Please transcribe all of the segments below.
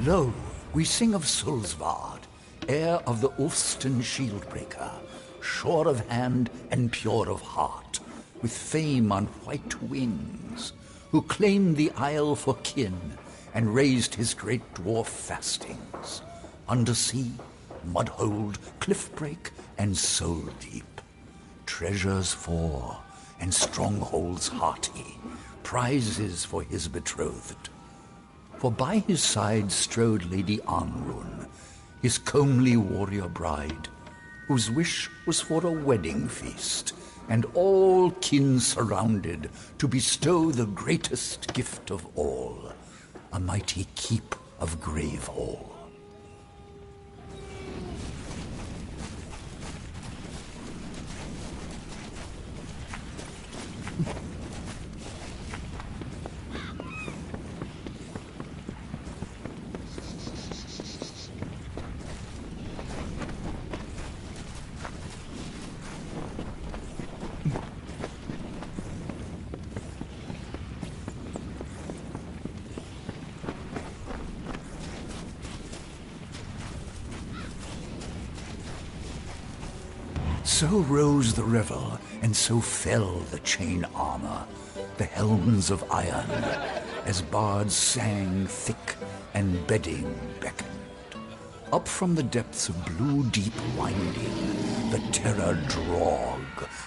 Lo, we sing of Sulsvard, heir of the Ulfston Shieldbreaker, sure of hand and pure of heart, with fame on white wings, who claimed the isle for kin and raised his great dwarf fastings, undersea, mudhold, cliffbreak, and soul deep, treasures for and strongholds hearty, prizes for his betrothed. For by his side strode Lady Anrun, his comely warrior bride, whose wish was for a wedding feast, and all kin surrounded to bestow the greatest gift of all, a mighty keep of Gravehall. So rose the revel, and so fell the chain armor, the helms of iron, as bards sang thick and bedding beckoned. Up from the depths of blue deep winding, the terror drog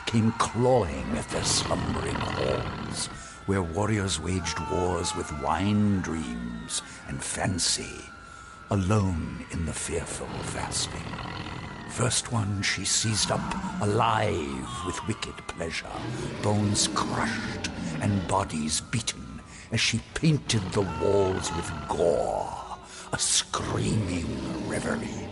came clawing at their slumbering halls, where warriors waged wars with wine dreams and fancy, alone in the fearful fasting. First one she seized up, alive with wicked pleasure, bones crushed and bodies beaten, as she painted the walls with gore, a screaming reverie.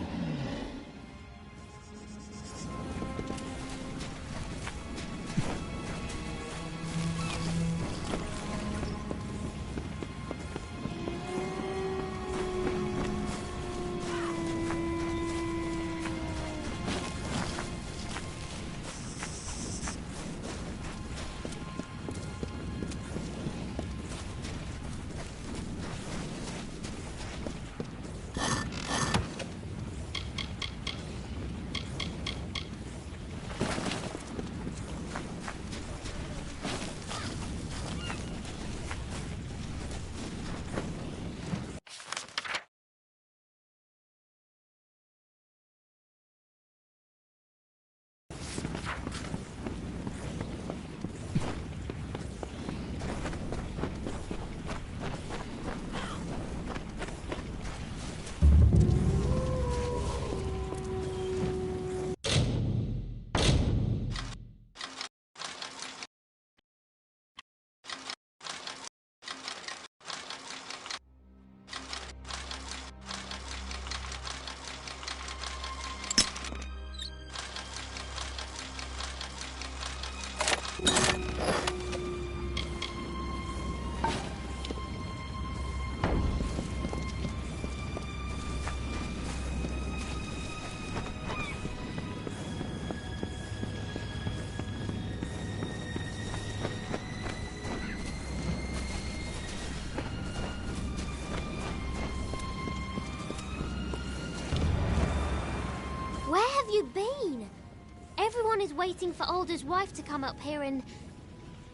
Everyone is waiting for Alder's wife to come up here and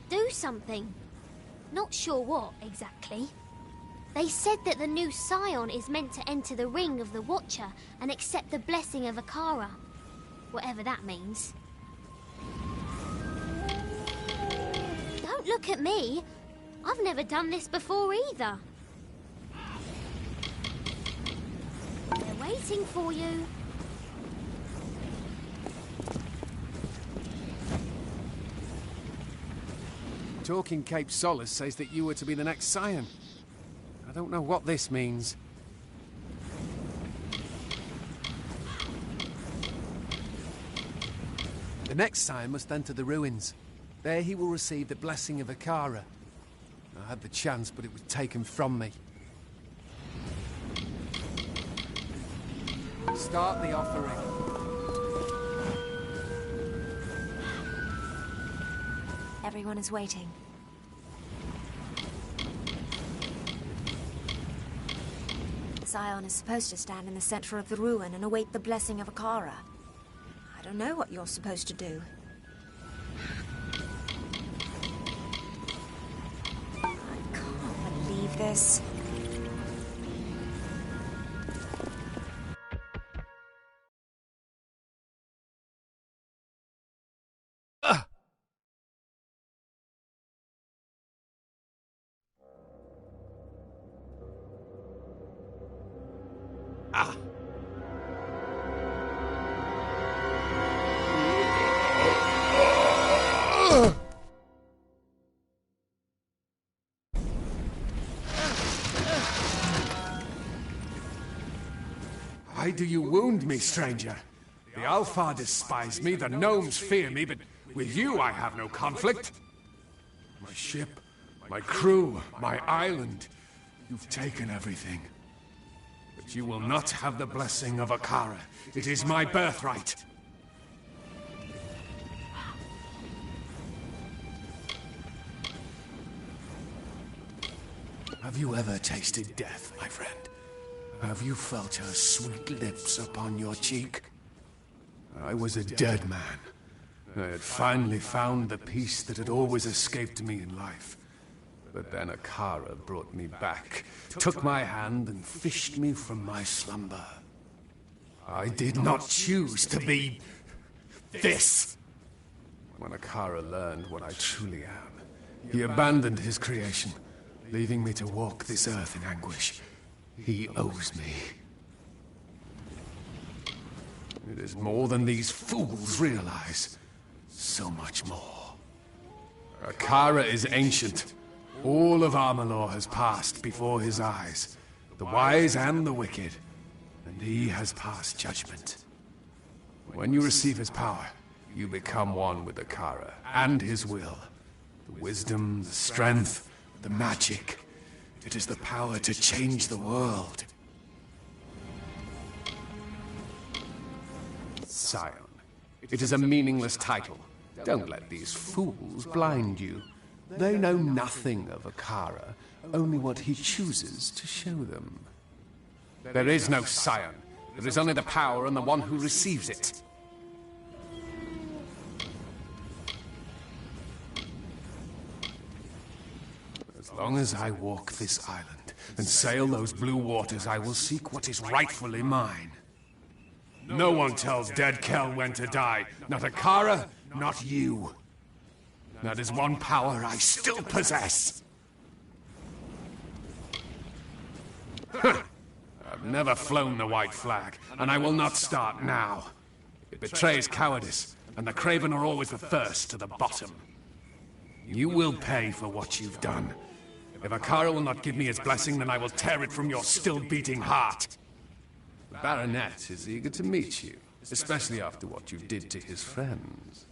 do something. Not sure what, exactly. They said that the new Scion is meant to enter the ring of the Watcher and accept the blessing of Akara. Whatever that means. Don't look at me. I've never done this before either. They're waiting for you. Talking Cape Solace says that you were to be the next Scion. I don't know what this means. The next Scion must enter the ruins. There he will receive the blessing of Akara. I had the chance, but it was taken from me. Start the offering. Everyone is waiting. Scion is supposed to stand in the center of the ruin and await the blessing of Akara. I don't know what you're supposed to do. I can't believe this. Why do you wound me, stranger? The Alpha despise me, the gnomes fear me, but with you I have no conflict. My ship, my crew, my island. You've taken everything. But you will not have the blessing of Akara. It is my birthright. Have you ever tasted death, my friend? Have you felt her sweet lips upon your cheek? I was a dead man. I had finally found the peace that had always escaped me in life. But then Akara brought me back, took my hand and fished me from my slumber. I did not choose to be this. When Akara learned what I truly am, he abandoned his creation, leaving me to walk this earth in anguish. He owes me. It is more than these fools realize. So much more. Akara is ancient. All of Amalur has passed before his eyes. The wise and the wicked. And he has passed judgment. When you receive his power, you become one with Akara and his will. The wisdom, the strength, the magic. It is the power to change the world. Scion. It is a meaningless title. Don't let these fools blind you. They know nothing of Akara, only what he chooses to show them. There is no Scion. There is only the power and the one who receives it. As long as I walk this island and sail those blue waters, I will seek what is rightfully mine. No one tells dead Kel when to die. Not Akara, not you. That is one power I still possess. I've never flown the white flag, and I will not start now. It betrays cowardice, and the Craven are always the first to the bottom. You will pay for what you've done. If Akara will not give me his blessing, then I will tear it from your still-beating heart. The Baronet is eager to meet you, especially after what you did to his friends.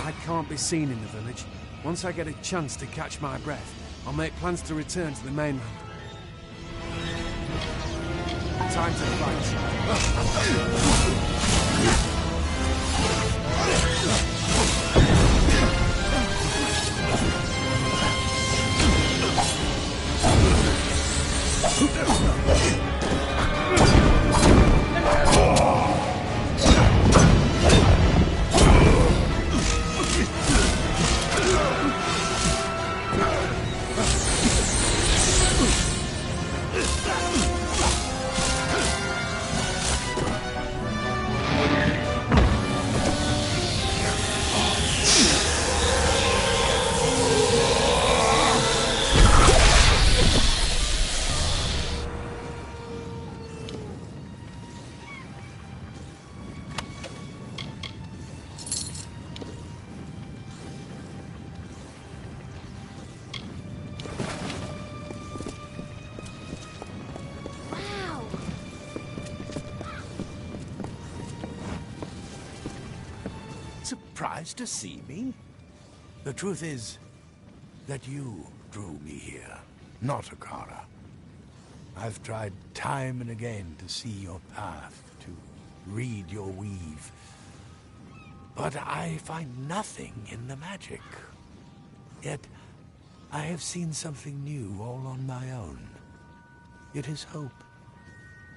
I can't be seen in the village. Once I get a chance to catch my breath, I'll make plans to return to the mainland. Time to Wow. Surprised to see me? The truth is that you drew me here, not Akara. I've tried time and again to see your path, to read your weave. But I find nothing in the magic. Yet, I have seen something new all on my own. It is hope.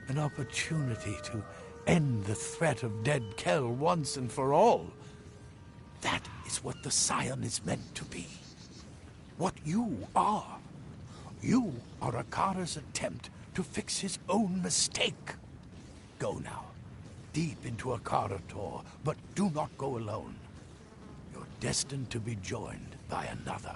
An opportunity to end the threat of dead Kell once and for all. That is what the Scion is meant to be. What you are. You are Akara's attempt to fix his own mistake. Go now, deep into Akara Tor, but do not go alone. You're destined to be joined by another.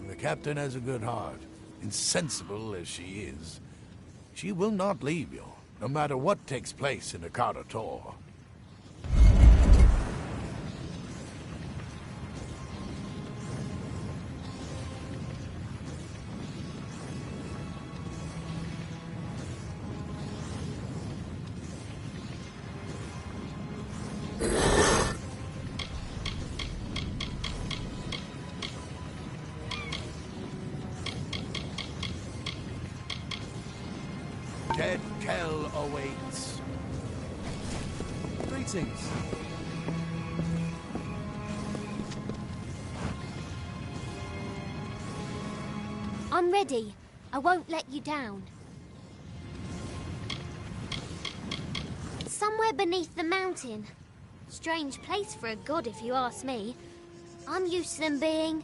The captain has a good heart, insensible as she is. She will not leave you, no matter what takes place in Akara Tor. Dead Kell awaits. Greetings. I'm ready. I won't let you down. Somewhere beneath the mountain. Strange place for a god, if you ask me. I'm used to them being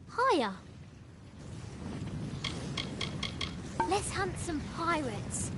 higher. Let's hunt some pirates.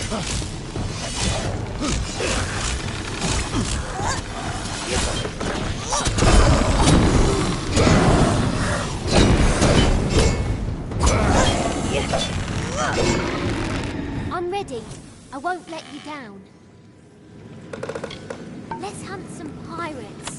I'm ready. I won't let you down. Let's hunt some pirates.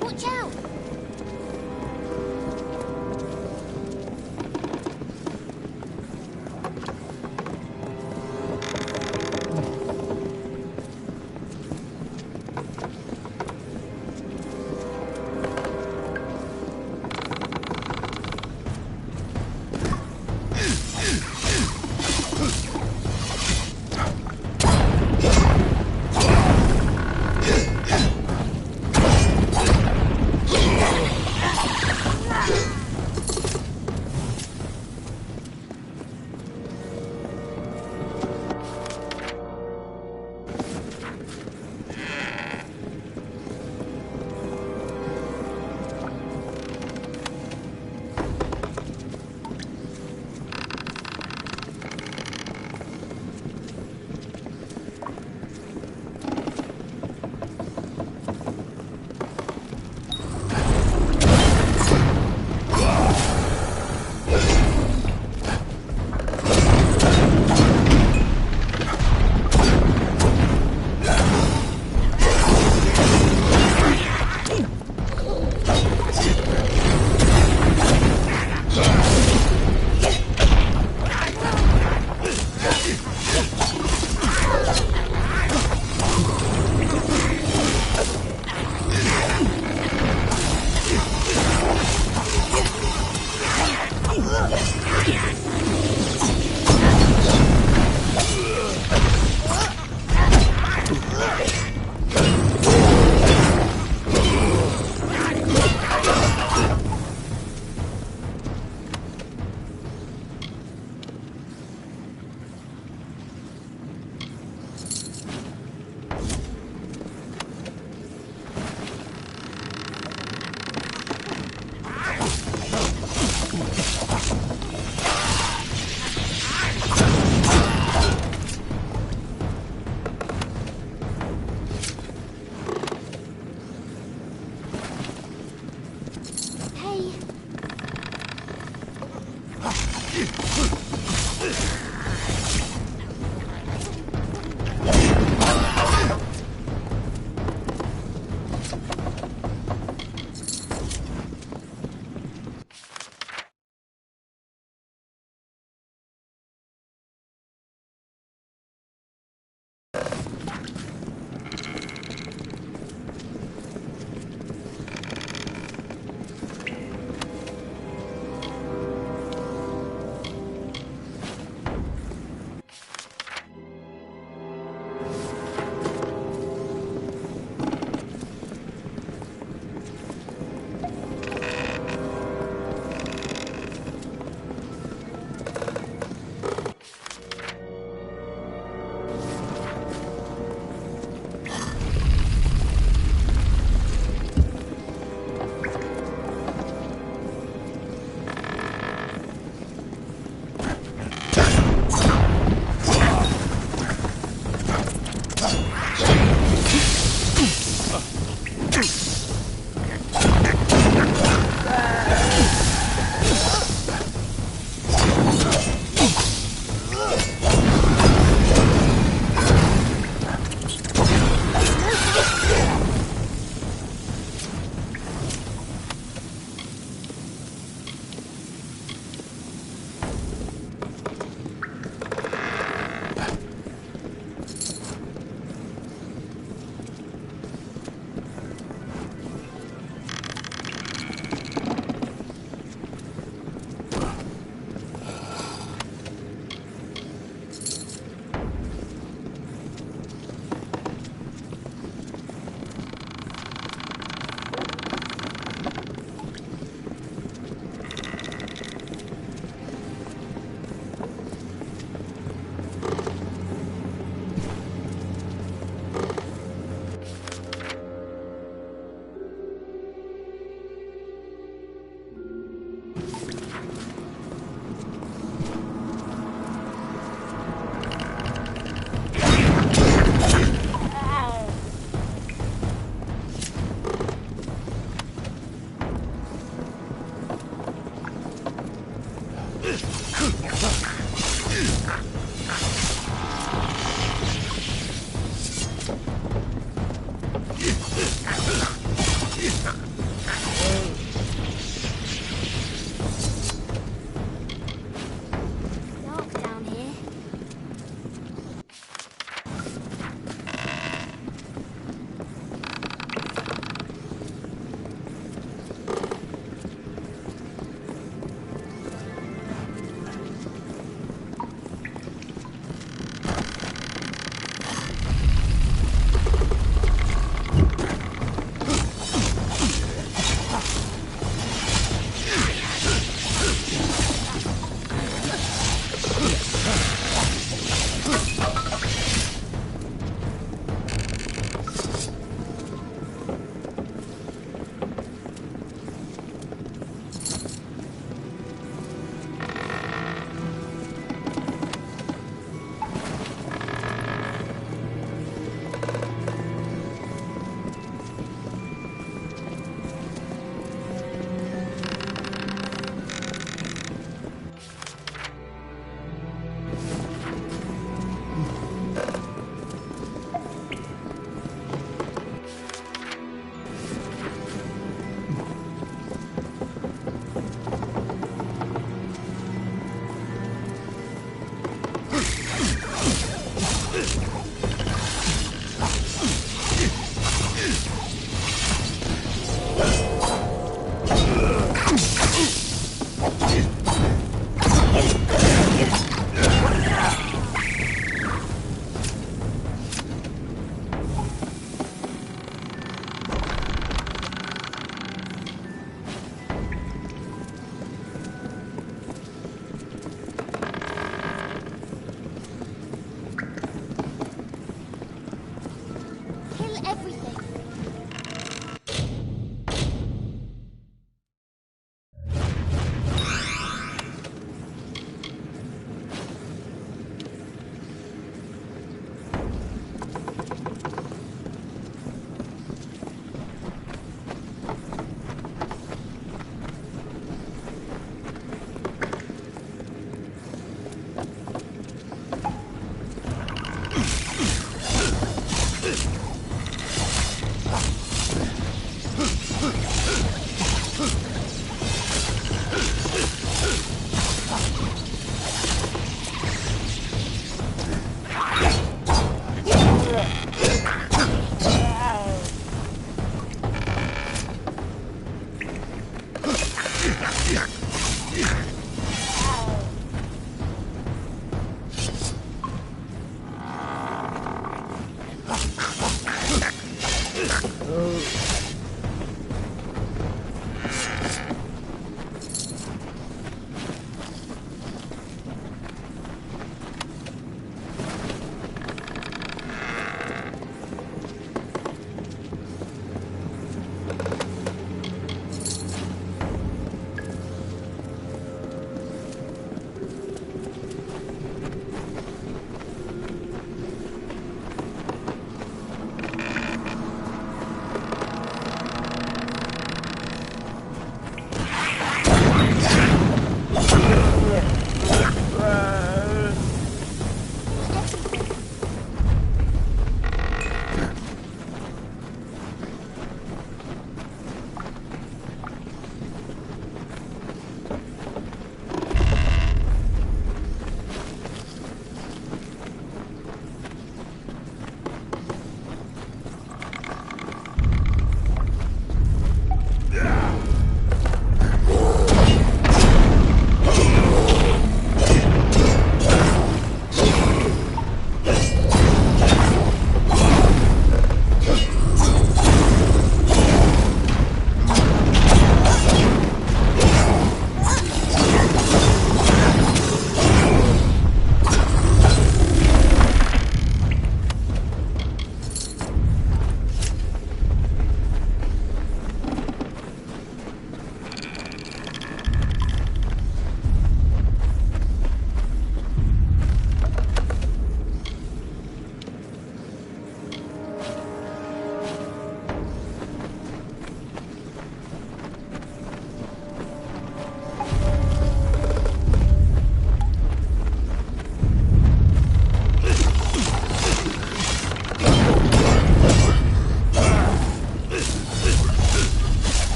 Watch out!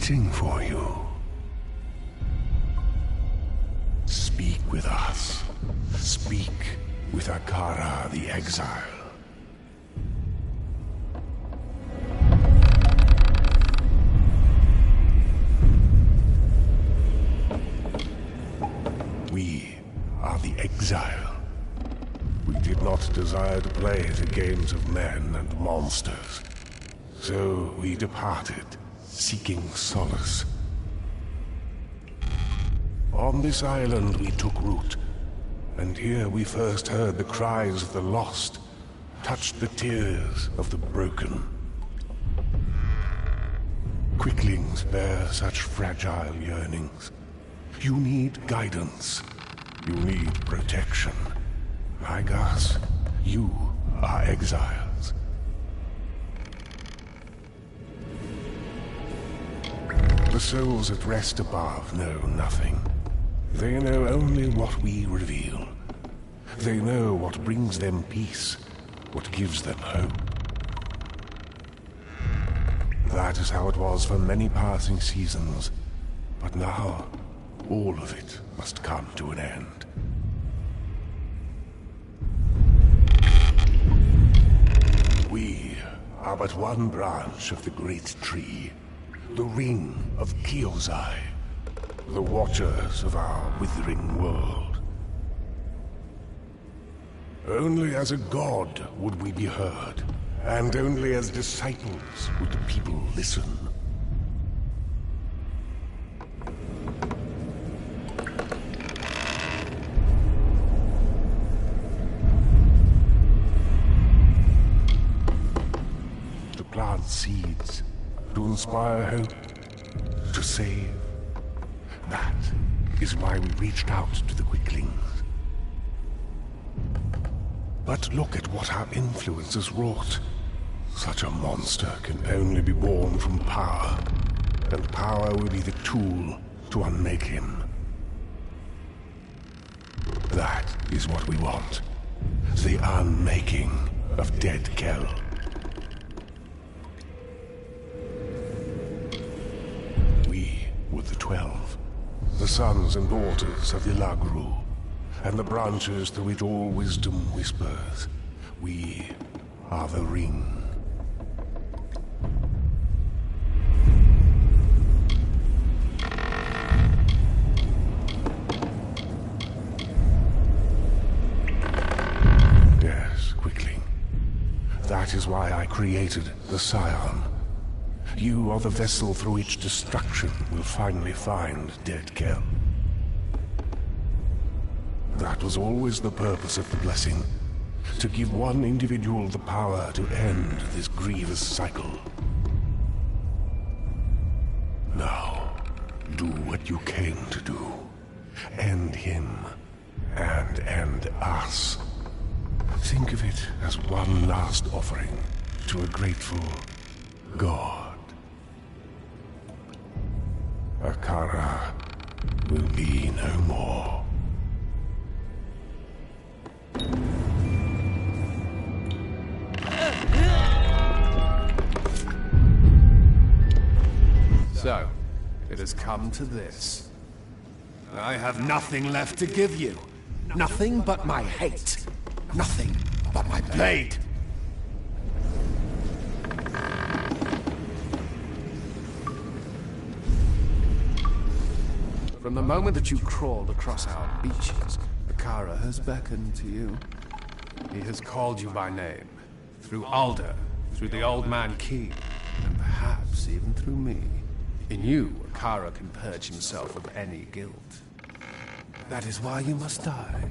waiting for you. Speak with us. Speak with Akara the Exile. We are the Exile. We did not desire to play the games of men and monsters. So we departed, seeking solace. On this island we took root, And here we first heard the cries of the lost, touched the tears of the broken. Quicklings bear such fragile yearnings. You need guidance. You need protection. Like us, you are exiles. The souls at rest above know nothing. They know only what we reveal. They know what brings them peace, what gives them hope. That is how it was for many passing seasons. But now, all of it must come to an end. We are but one branch of the great tree, the ring of Kyozai, the watchers of our withering world. Only as a god would we be heard, and only as disciples would the people listen. To plant seeds, to inspire hope, to save. That is why we reached out to the Quicklings. But look at what our influence has wrought. Such a monster can only be born from power, and power will be the tool to unmake him. That is what we want. The unmaking of Dead Kell. We were the 12, the sons and daughters of Ilagru, and the branches through which all wisdom whispers. We are the ring. Yes, Quickling. That is why I created the Scion. You are the vessel through which destruction will finally find Dead Kell. That was always the purpose of the blessing. To give one individual the power to end this grievous cycle. Now, do what you came to do. End him, and end us. Think of it as one last offering to a grateful God. Akara will be no more. So, it has come to this. I have nothing left to give you. Nothing but my hate. Nothing but my blade. From the moment that you crawled across our beaches, Akara has beckoned to you. He has called you by name. Through Alder, through the Old Man Key, and perhaps even through me. In you, Akara can purge himself of any guilt. That is why you must die.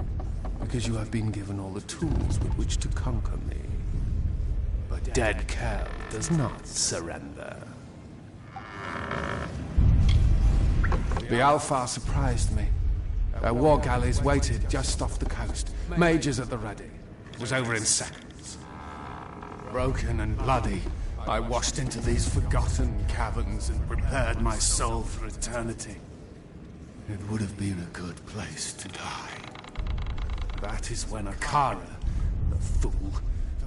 Because you have been given all the tools with which to conquer me. But Dead Kell does not surrender. The Alpha surprised me. Their war galleys waited just off the coast. Mages at the ready. It was over in seconds. Broken and bloody, I washed into these forgotten caverns and prepared my soul for eternity. It would have been a good place to die. That is when Akara, the fool,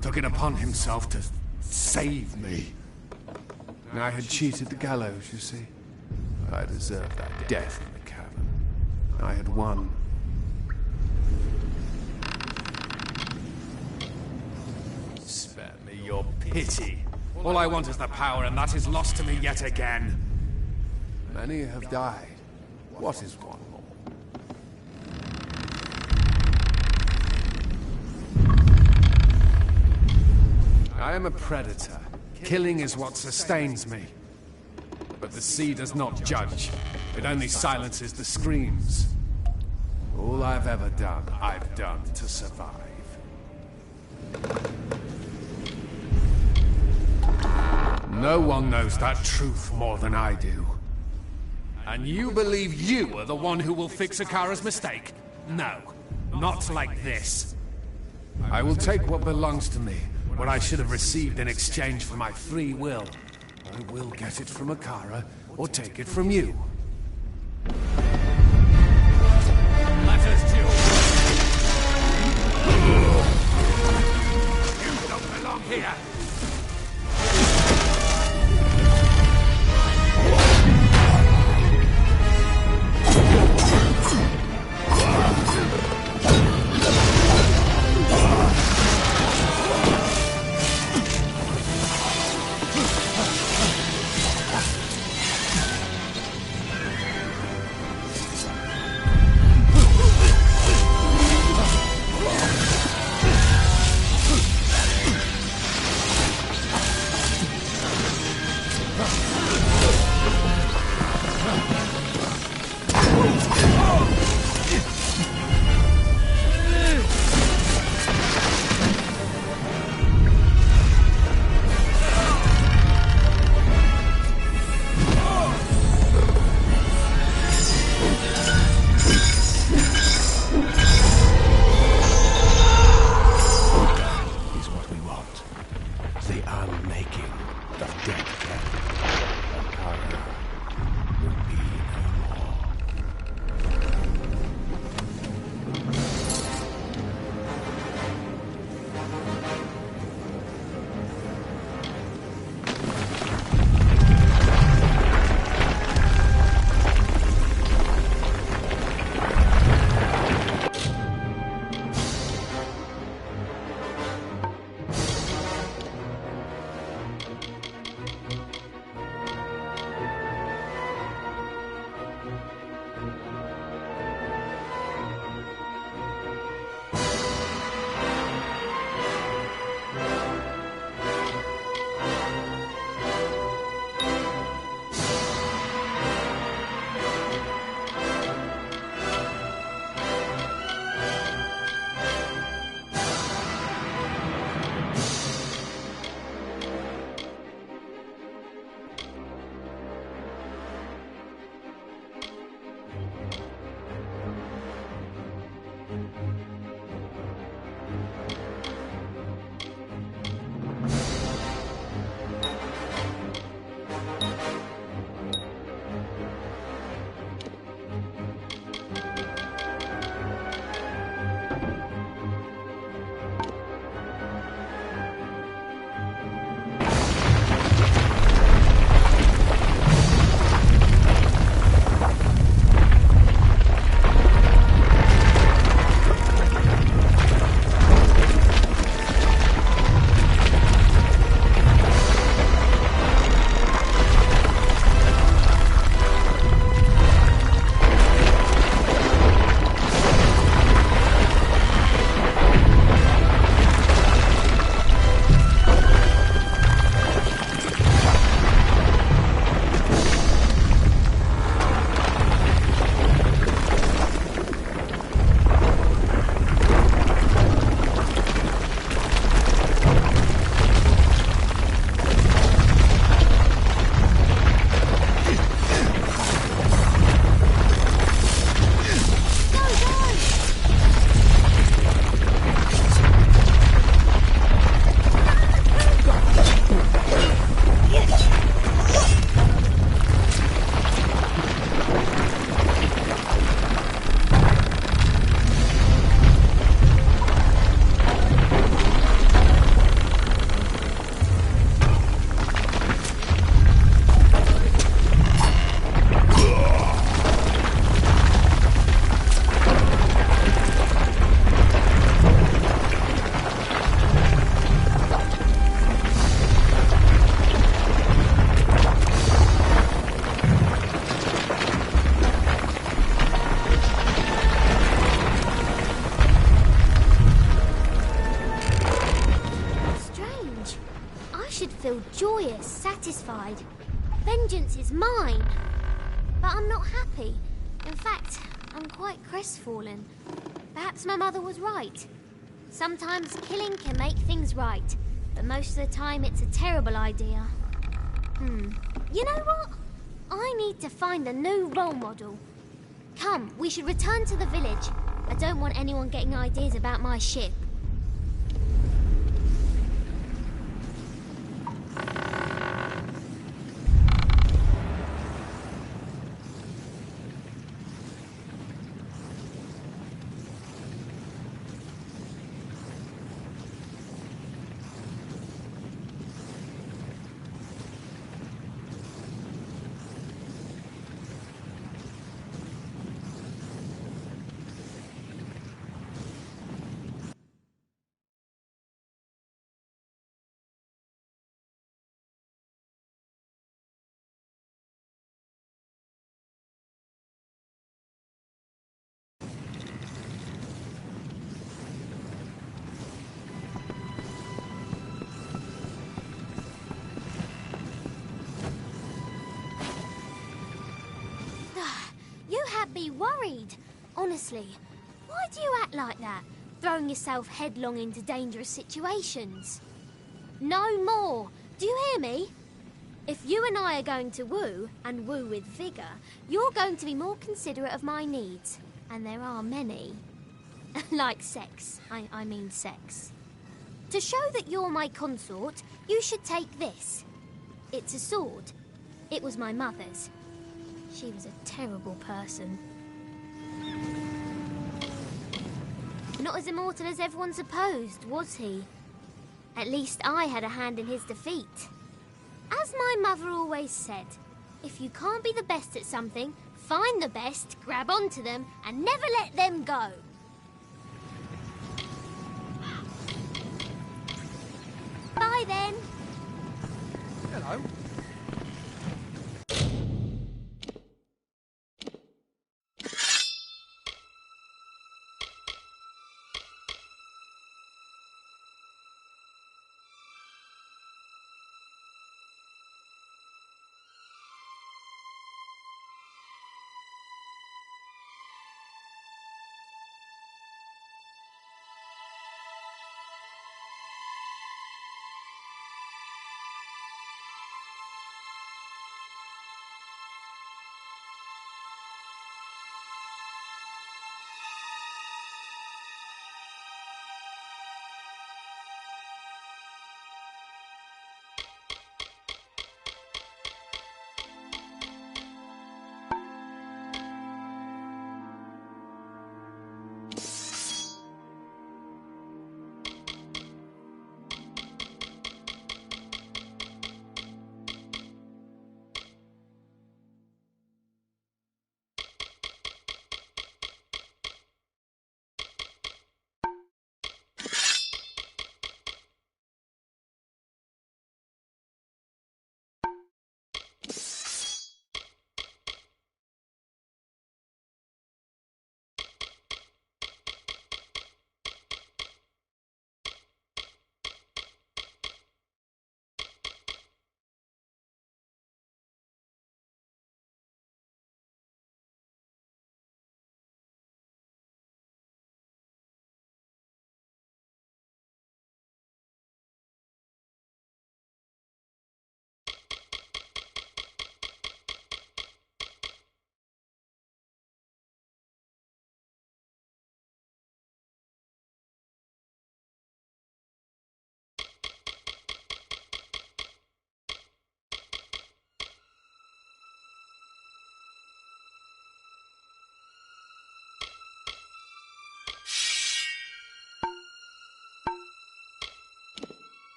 took it upon himself to save me. And I had cheated the gallows, you see. I deserved that death in the cavern. I had won. Spare me your pity. All I want is the power, and that is lost to me yet again. Many have died. What is one more? I am a predator. Killing is what sustains me. But the sea does not judge. It only silences the screams. All I've ever done, I've done to survive. No one knows that truth more than I do. And you believe you are the one who will fix Akara's mistake? No, not like this. I will take what belongs to me, what I should have received in exchange for my free will. I will get it from Akara, or take it from you. Let us duel. You don't belong here. feel joyous, satisfied. Vengeance is mine. But I'm not happy. In fact, I'm I'm quite crestfallen. Perhaps my mother was right. Sometimes killing can make things right, but most of the time it's a terrible idea. You know what? I need to find a new role model. Come, we should return to the village. I don't want anyone getting ideas about my ship. You had me worried. Honestly, why do you act like that? Throwing yourself headlong into dangerous situations. No more. Do you hear me? If you and I are going to woo, and woo with vigour, you're going to be more considerate of my needs. And there are many. Like sex. I mean sex. To show that you're my consort, you should take this. It's a sword. It was my mother's. She was a terrible person. Not as immortal as everyone supposed, was he? At least I had a hand in his defeat. As my mother always said, if you can't be the best at something, find the best, grab onto them, and never let them go. Bye then. Hello.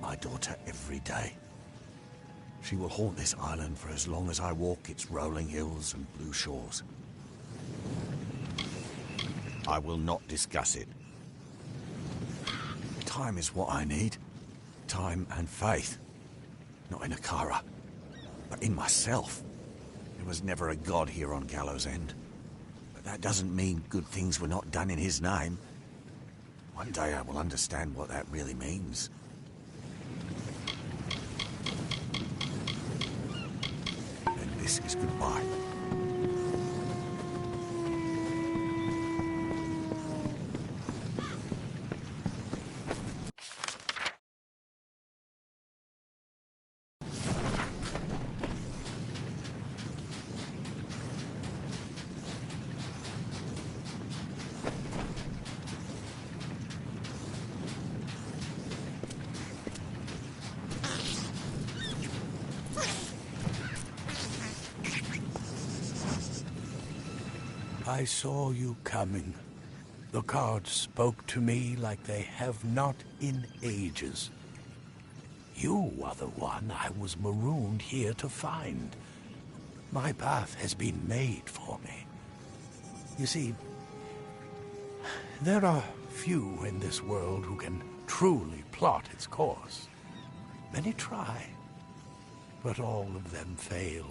My daughter every day. She will haunt this island for as long as I walk its rolling hills and blue shores. I will not discuss it. Time is what I need. Time and faith. Not in Akara, but in myself. There was never a god here on Gallows End. But that doesn't mean good things were not done in his name. One day I will understand what that really means. And this is goodbye. I saw you coming. The cards spoke to me like they have not in ages. You are the one I was marooned here to find. My path has been made for me. You see, there are few in this world who can truly plot its course. Many try, but all of them fail.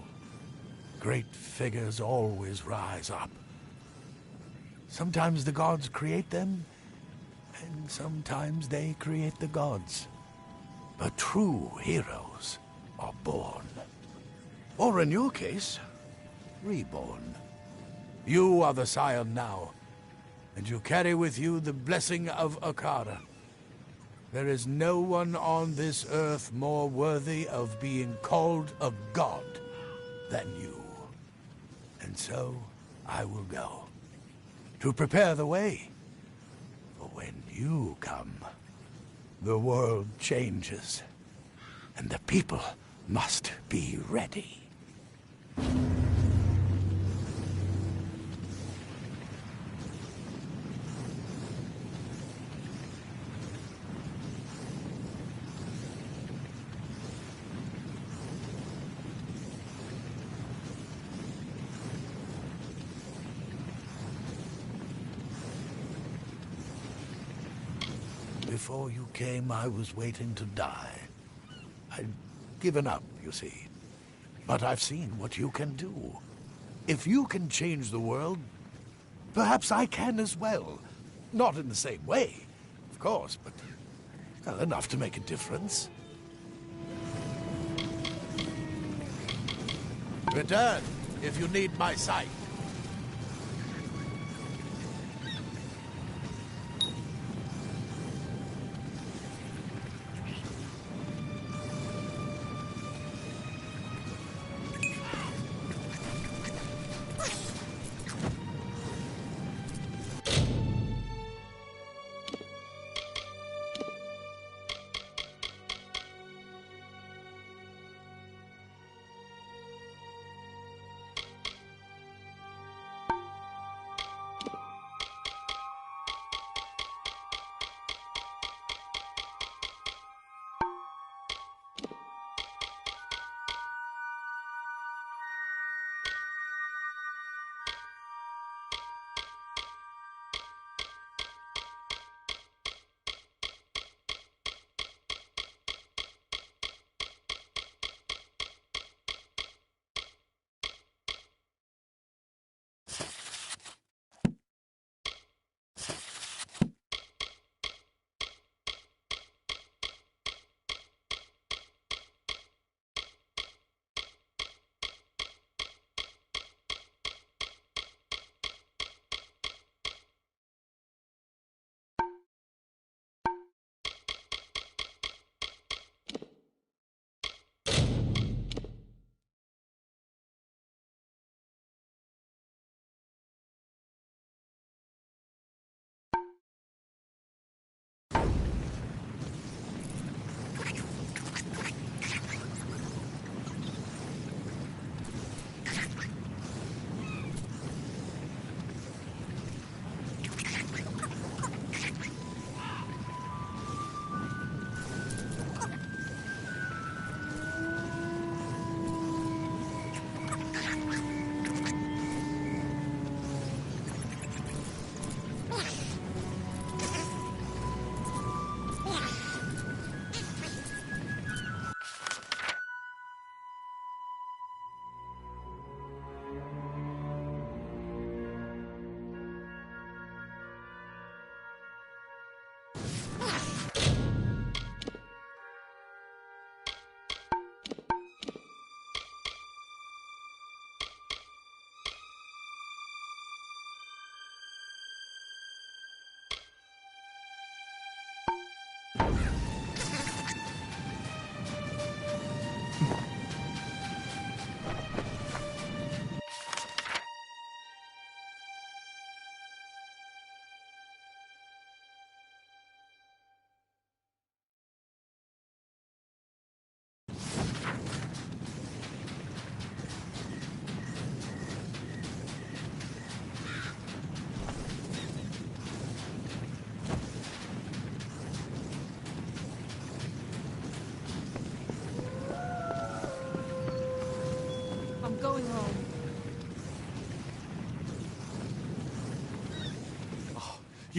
Great figures always rise up. Sometimes the gods create them, and sometimes they create the gods. But true heroes are born. Or in your case, reborn. You are the Scion now, and you carry with you the blessing of Akara. There is no one on this earth more worthy of being called a god than you. And so I will go, to prepare the way. For when you come, the world changes, and the people must be ready. Before you came, I was waiting to die. I'd given up, you see. But I've seen what you can do. If you can change the world, perhaps I can as well. Not in the same way, of course, but well, enough to make a difference. Return, if you need my sight.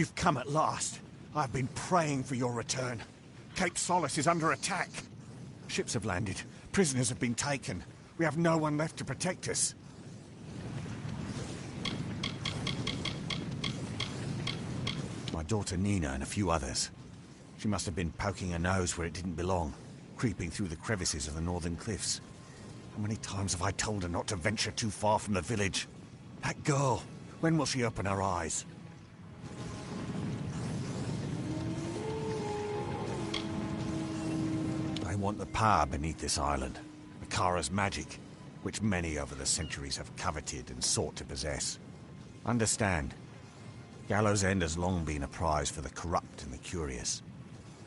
You've come at last. I've been praying for your return. Cape Solace is under attack. Ships have landed. Prisoners have been taken. We have no one left to protect us. My daughter Nina and a few others. She must have been poking her nose where it didn't belong, creeping through the crevices of the northern cliffs. How many times have I told her not to venture too far from the village? That girl, when will she open her eyes? I want the power beneath this island, Akara's magic, which many over the centuries have coveted and sought to possess. Understand, Gallows End has long been a prize for the corrupt and the curious.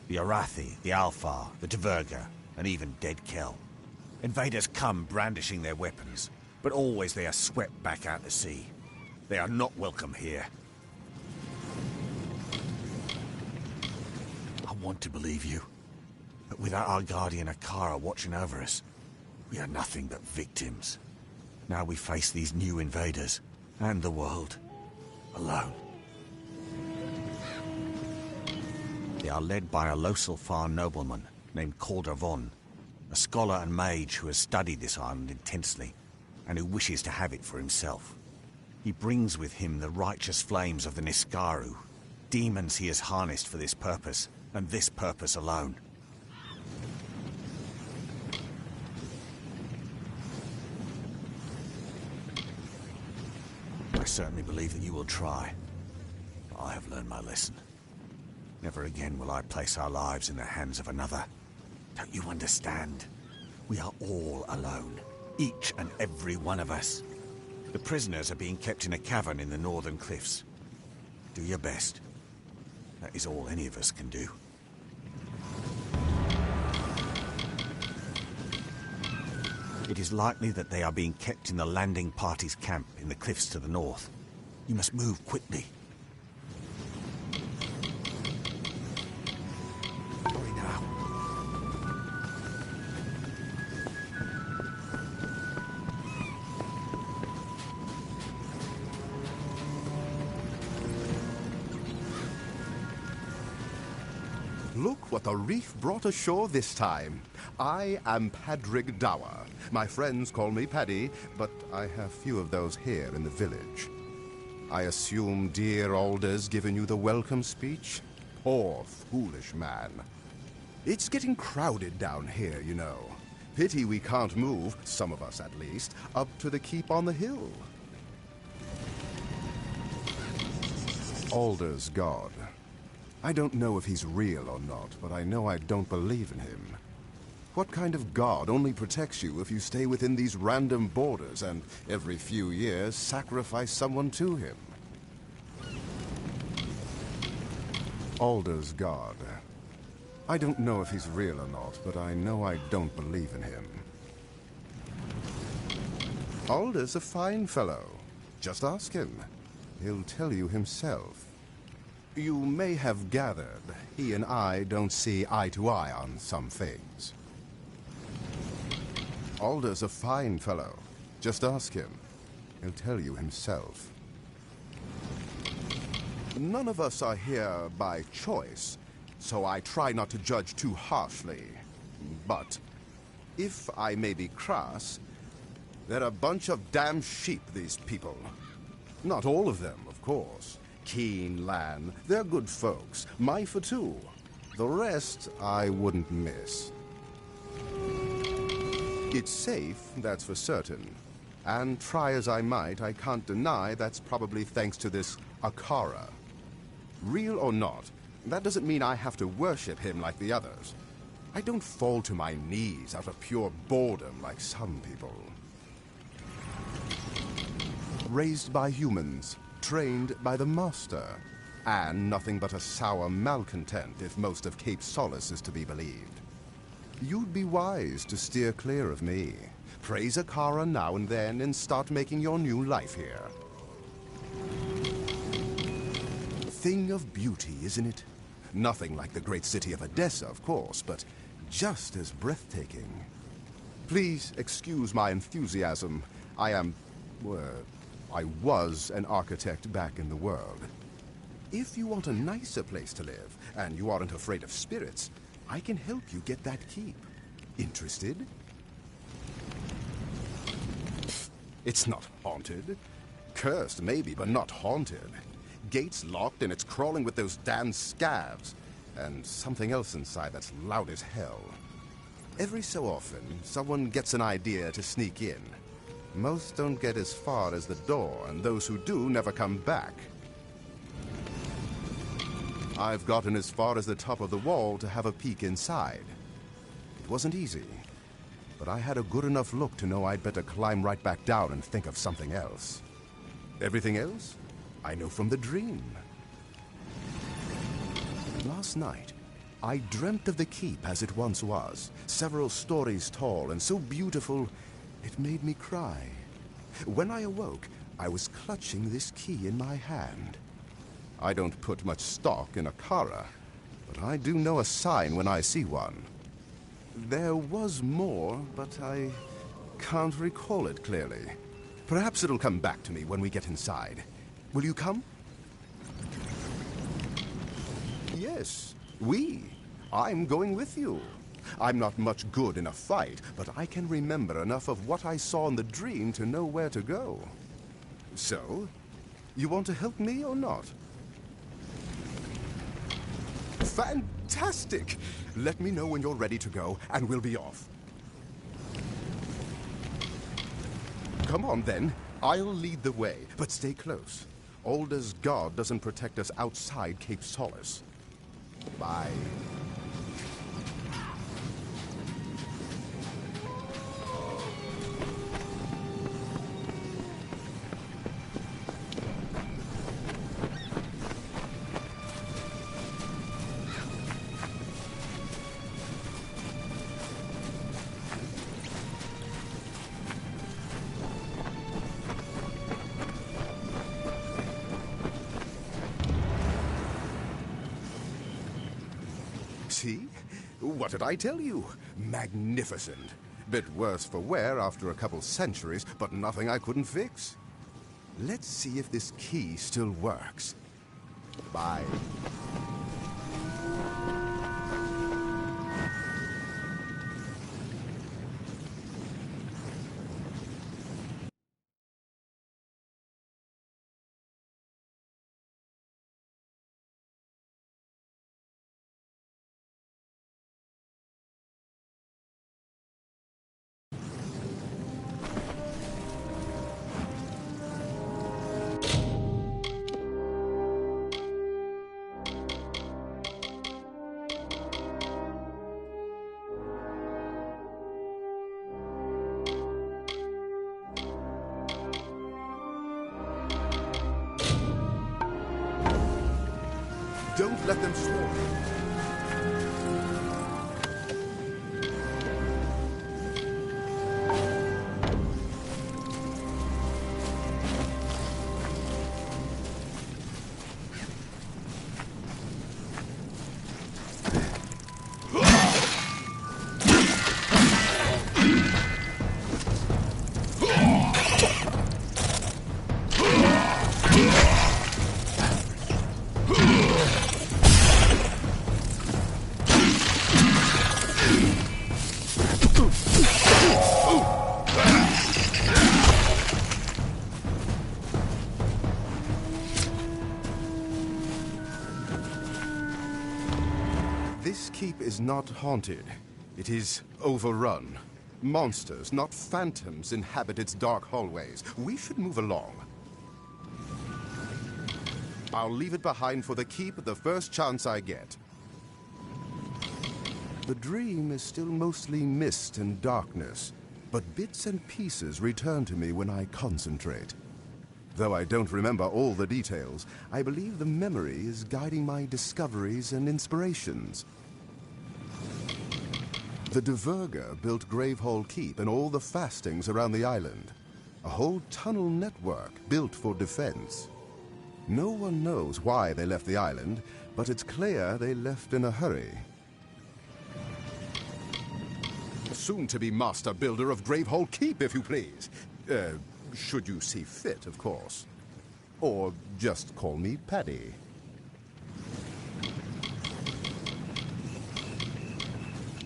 The Arathi, the Alfar, the Tverga, and even Dead Kel. Invaders come brandishing their weapons, but always they are swept back out to sea. They are not welcome here. I want to believe you, but without our guardian Akara watching over us, we are nothing but victims. Now we face these new invaders, and the world, alone. They are led by a Loselfar nobleman named Calder Von, a scholar and mage who has studied this island intensely, and who wishes to have it for himself. He brings with him the righteous flames of the Niskaru, demons he has harnessed for this purpose, and this purpose alone. I certainly believe that you will try. I have learned my lesson. Never again will I place our lives in the hands of another. Don't you understand? We are all alone. Each and every one of us. The prisoners are being kept in a cavern in the northern cliffs. Do your best. That is all any of us can do. It is likely that they are being kept in the landing party's camp in the cliffs to the north. You must move quickly. Hurry now. Look what the reef brought ashore this time. I am Padrig Dower. My friends call me Paddy, but I have few of those here in the village. I assume dear Alder's given you the welcome speech? Poor, foolish man. It's getting crowded down here, you know. Pity we can't move, some of us at least, up to the keep on the hill. Alder's god. I don't know if he's real or not, but I know I don't believe in him. What kind of god only protects you if you stay within these random borders and every few years sacrifice someone to him? Alder's god. I don't know if he's real or not, but I know I don't believe in him. Alder's a fine fellow. Just ask him. He'll tell you himself. You may have gathered, he and I don't see eye to eye on some things. Alder's a fine fellow. Just ask him. He'll tell you himself. None of us are here by choice, so I try not to judge too harshly. But, if I may be crass, they're a bunch of damn sheep, these people. Not all of them, of course. Keen Lan, they're good folks. Myfa too. The rest, I wouldn't miss. It's safe, that's for certain. And try as I might, I can't deny that's probably thanks to this Akara. Real or not, that doesn't mean I have to worship him like the others. I don't fall to my knees out of pure boredom like some people. Raised by humans, trained by the Master, and nothing but a sour malcontent if most of Cape Solace is to be believed. You'd be wise to steer clear of me. Praise Akara now and then and start making your new life here. Thing of beauty, isn't it? Nothing like the great city of Edessa, of course, but just as breathtaking. Please excuse my enthusiasm. I was an architect back in the world. If you want a nicer place to live, and you aren't afraid of spirits, I can help you get that keep. Interested? It's not haunted. Cursed, maybe, but not haunted. Gates locked and it's crawling with those damn scavs. And something else inside that's loud as hell. Every so often, someone gets an idea to sneak in. Most don't get as far as the door, and those who do never come back. I've gotten as far as the top of the wall to have a peek inside. It wasn't easy, but I had a good enough look to know I'd better climb right back down and think of something else. Everything else, I know from the dream. Last night, I dreamt of the keep as it once was, several stories tall and so beautiful, it made me cry. When I awoke, I was clutching this key in my hand. I don't put much stock in a Kara, but I do know a sign when I see one. There was more, but I can't recall it clearly. Perhaps it'll come back to me when we get inside. Will you come? Yes, I'm going with you. I'm not much good in a fight, but I can remember enough of what I saw in the dream to know where to go. So, you want to help me or not? Fantastic! Let me know when you're ready to go, and we'll be off. Come on, then. I'll lead the way, but stay close. Alder's guard doesn't protect us outside Cape Solace. Bye. See? What did I tell you? Magnificent. Bit worse for wear after a couple centuries, but nothing I couldn't fix. Let's see if this key still works. Bye. Don't let them swarm. This keep is not haunted. It is overrun. Monsters, not phantoms, inhabit its dark hallways. We should move along. I'll leave it behind for the keep the first chance I get. The dream is still mostly mist and darkness, but bits and pieces return to me when I concentrate. Though I don't remember all the details, I believe the memory is guiding my discoveries and inspirations. The Diverger built Gravehall Keep and all the fastings around the island. A whole tunnel network built for defense. No one knows why they left the island, but it's clear they left in a hurry. Soon to be master builder of Gravehall Keep, if you please. Should you see fit, of course. Or just call me Paddy.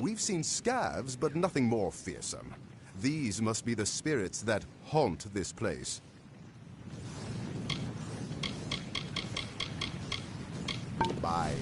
We've seen scavs, but nothing more fearsome. These must be the spirits that haunt this place. Bye.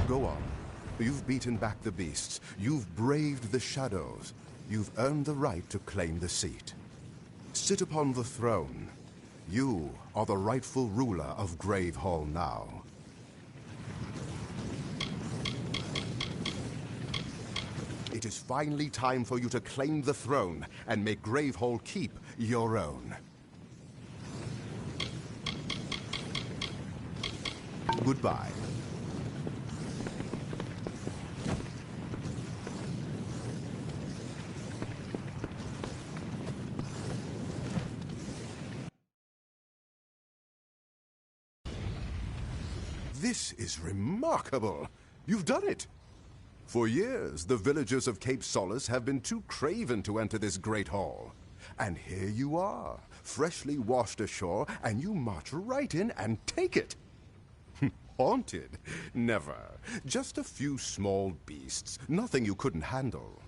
Go on. You've beaten back the beasts. You've braved the shadows. You've earned the right to claim the seat. Sit upon the throne. You are the rightful ruler of Gravehall now. It is finally time for you to claim the throne and make Gravehall Keep your own. Goodbye. This is remarkable. You've done it. For years, the villagers of Cape Solace have been too craven to enter this great hall. And here you are, freshly washed ashore, and you march right in and take it. Haunted? Never. Just a few small beasts, nothing you couldn't handle.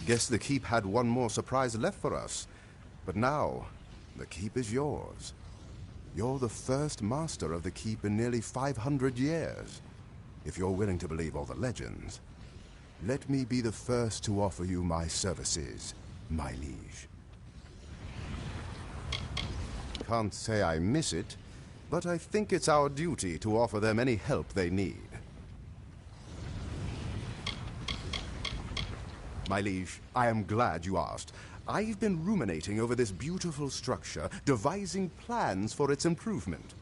Guess the keep had one more surprise left for us. But now, the keep is yours. You're the first master of the keep in nearly 500 years. If you're willing to believe all the legends, let me be the first to offer you my services, my liege. Can't say I miss it, but I think it's our duty to offer them any help they need. My liege, I am glad you asked. I've been ruminating over this beautiful structure, devising plans for its improvement.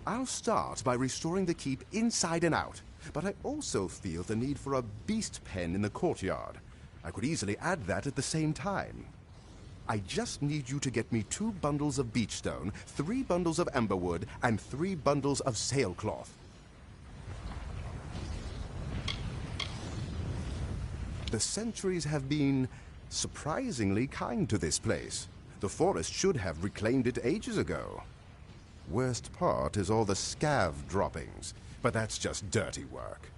I'll start by restoring the keep inside and out, but I also feel the need for a beast pen in the courtyard. I could easily add that at the same time. I just need you to get me 2 bundles of beechstone, 3 bundles of amberwood, and 3 bundles of sailcloth. The centuries have been surprisingly kind to this place. The forest should have reclaimed it ages ago. Worst part is all the scav droppings, but that's just dirty work.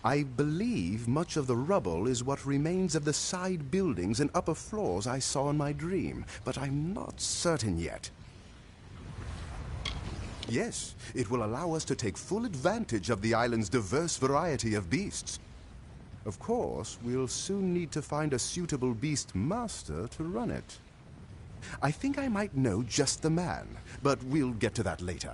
I believe much of the rubble is what remains of the side buildings and upper floors I saw in my dream, but I'm not certain yet. Yes, it will allow us to take full advantage of the island's diverse variety of beasts. Of course, we'll soon need to find a suitable beast master to run it. I think I might know just the man, but we'll get to that later.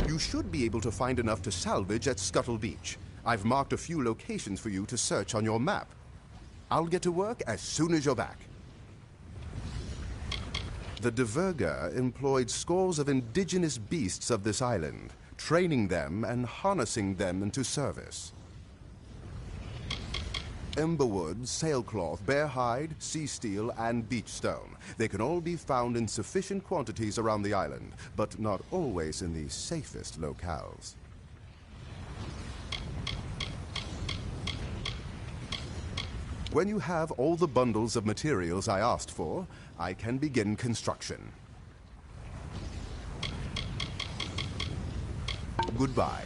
You should be able to find enough to salvage at Scuttle Beach. I've marked a few locations for you to search on your map. I'll get to work as soon as you're back. The Diverga employed scores of indigenous beasts of this island, training them and harnessing them into service. emberwood, sailcloth, bear hide, sea steel, and beach stone. They can all be found in sufficient quantities around the island, but not always in the safest locales. When you have all the bundles of materials I asked for, I can begin construction. Goodbye.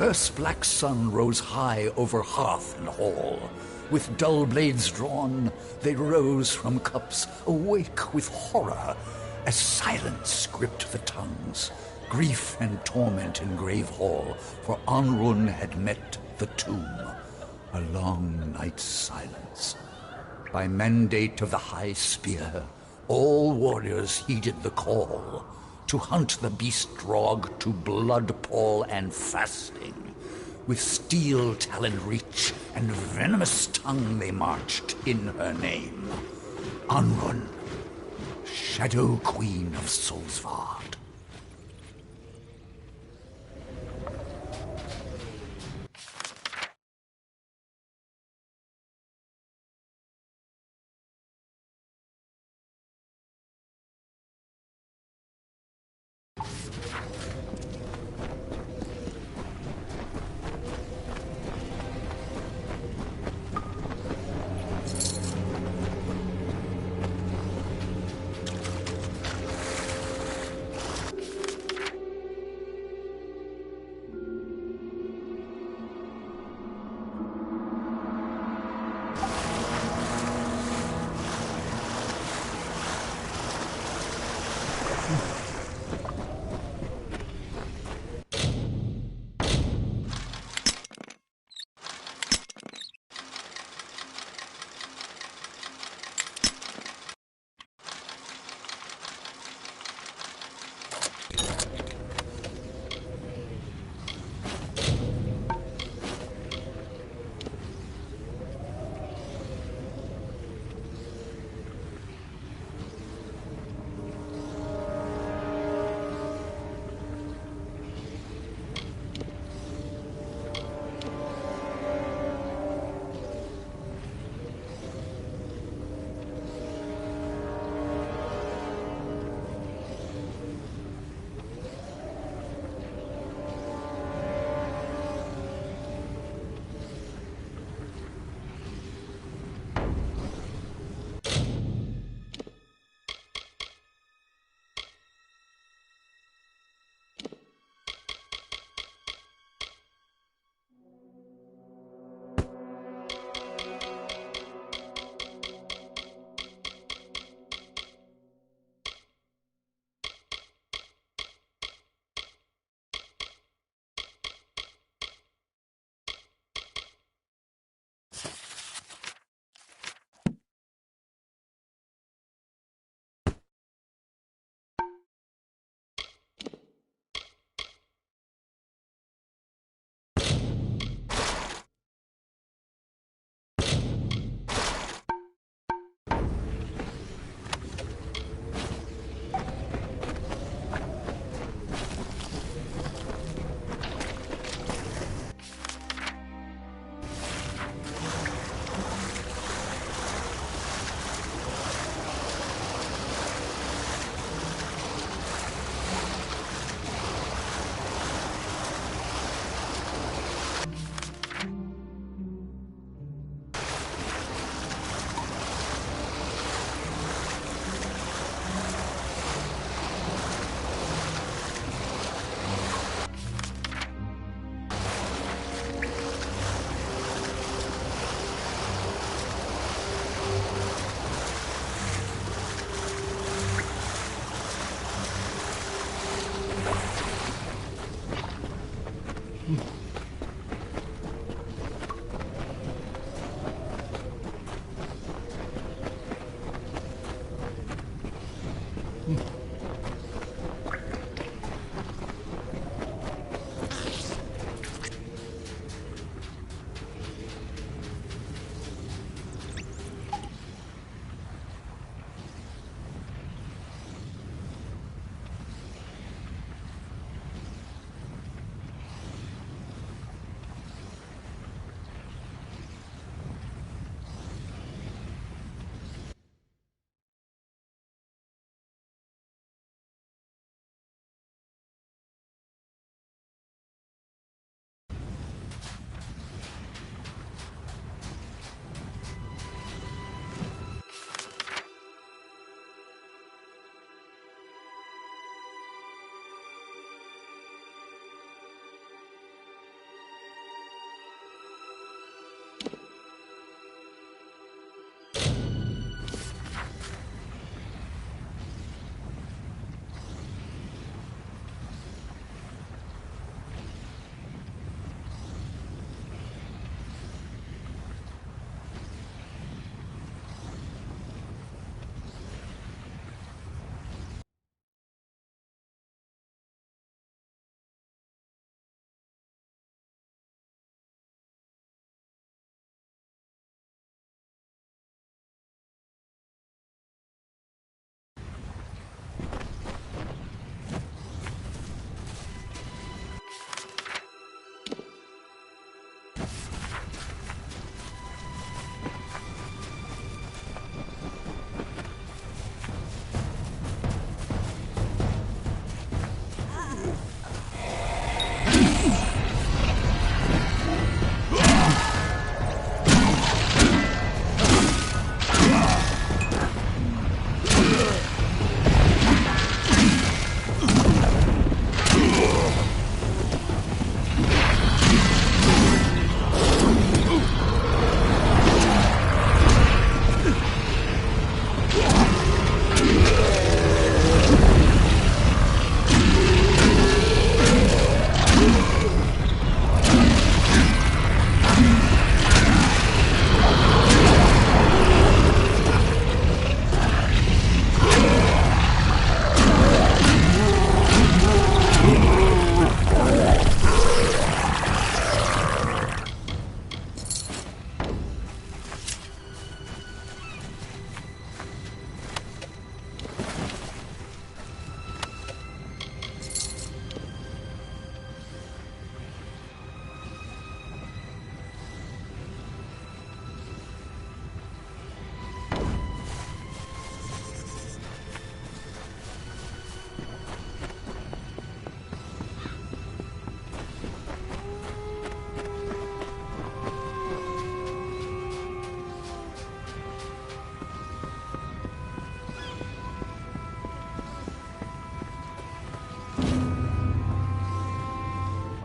curse-black sun rose high over hearth and hall. With dull blades drawn, they rose from cups, awake with horror, as silence gripped the tongues. Grief and torment in grave hall, for Anrun had met the tomb. A long night's silence. By mandate of the High Spear, all warriors heeded the call to hunt the beast drog to blood pall and fasting. With steel-taloned reach and venomous tongue they marched in her name. Anrun, Shadow Queen of Solsvard.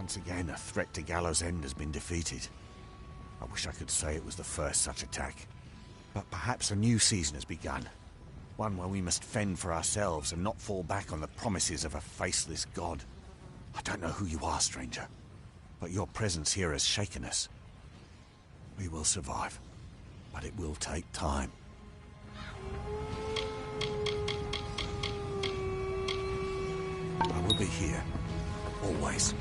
Once again, a threat to Gallows End has been defeated. I wish I could say it was the first such attack. But perhaps a new season has begun. One where we must fend for ourselves and not fall back on the promises of a faceless god. I don't know who you are, stranger, but your presence here has shaken us. We will survive, but it will take time. I will be here, always.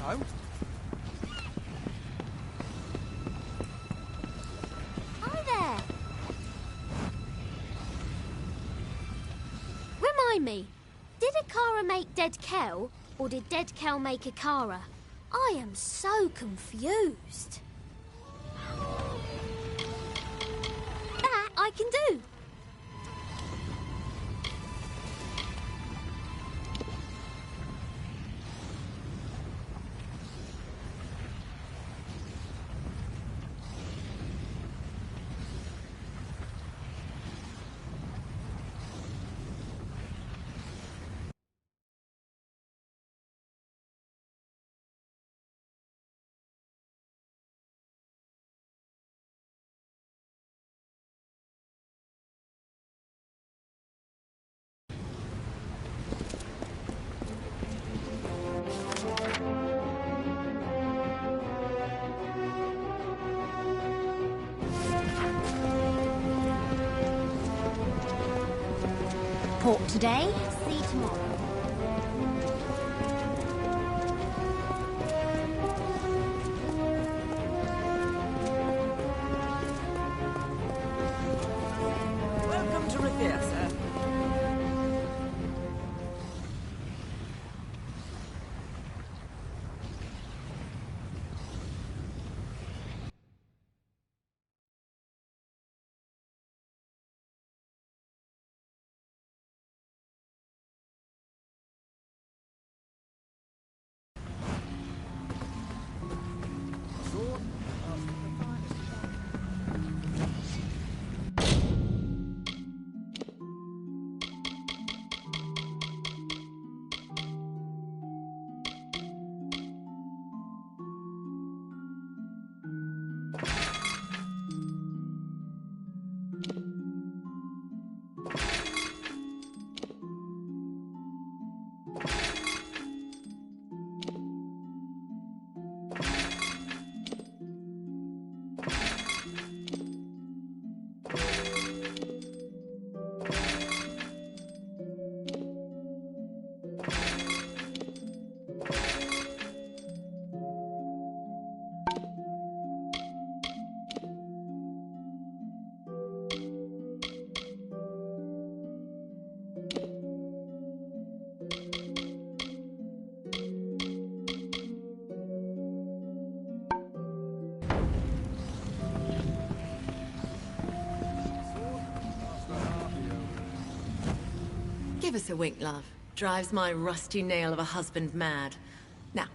Hello? Hi there. Remind me, did Akara make Dead Kel, or did Dead Kel make Akara? I am so confused. That I can do. Port today, see tomorrow. Welcome to Revere, sir. Give us a wink, love. Drives my rusty nail of a husband mad. Now,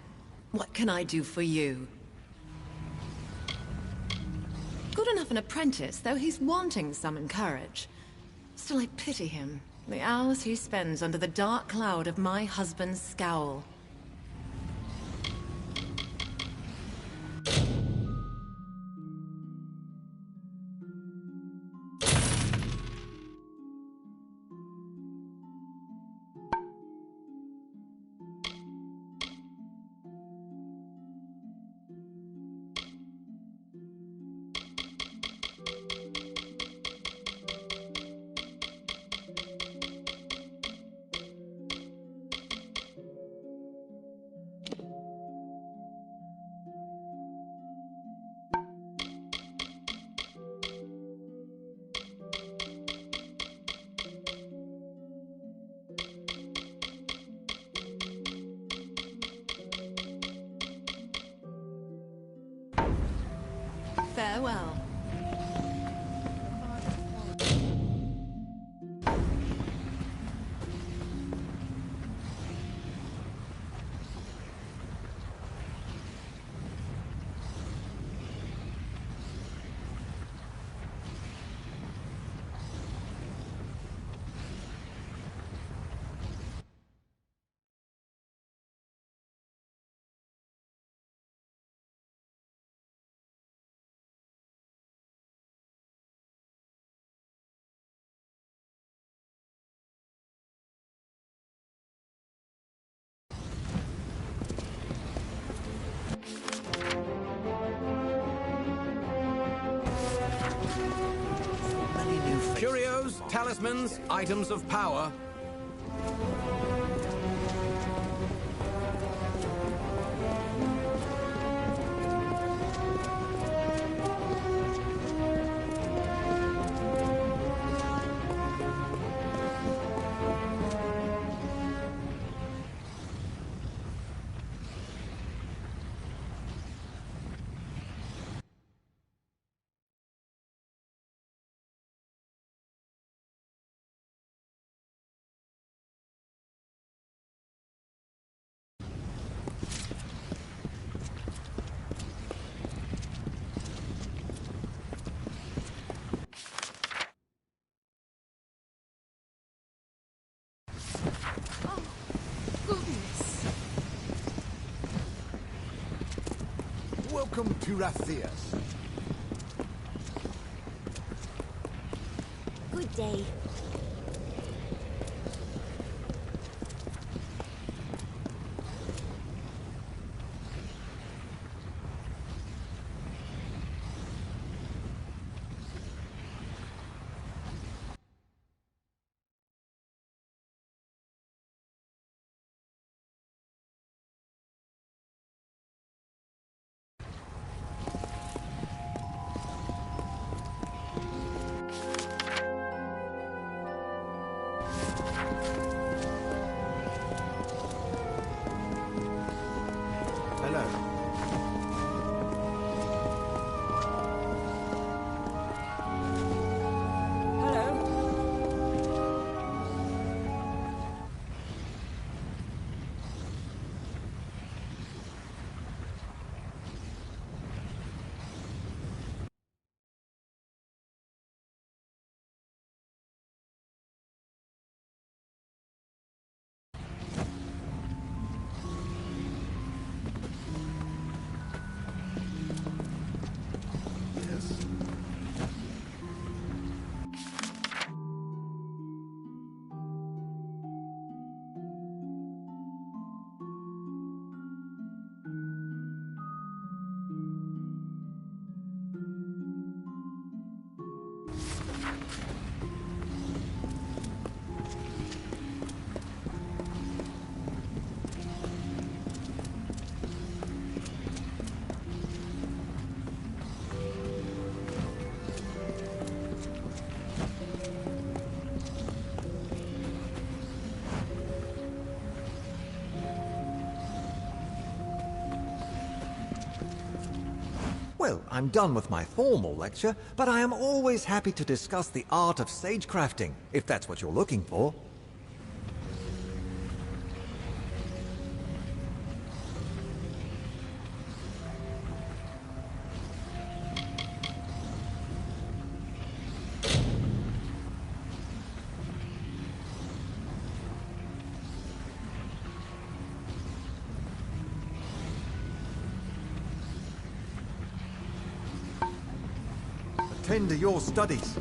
what can I do for you? Good enough an apprentice, though he's wanting some courage. Still, I pity him. The hours he spends under the dark cloud of my husband's scowl. Farewell. Curios, talismans, items of power. Oh, goodness. Welcome to Rathias. Good day. Hello. Well, I'm done with my formal lecture, but I am always happy to discuss the art of sagecrafting, if that's what you're looking for. Attend to your studies.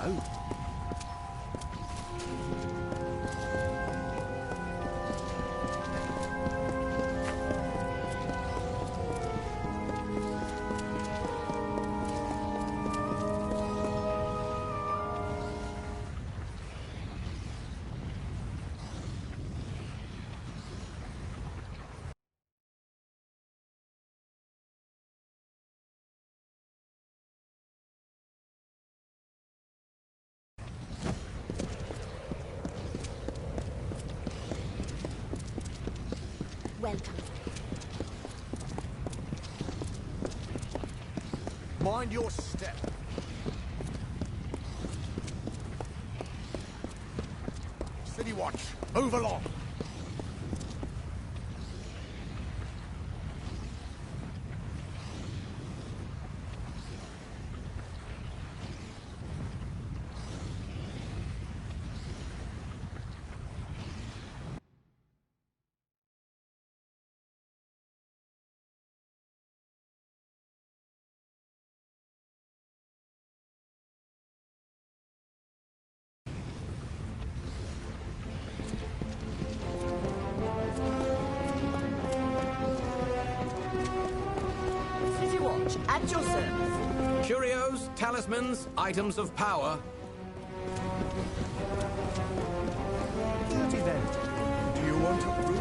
Hello? Welcome. Mind your step. City Watch, move along. City Watch, at your service. Curios, talismans, items of power. Dirty then. Do you want to ruin?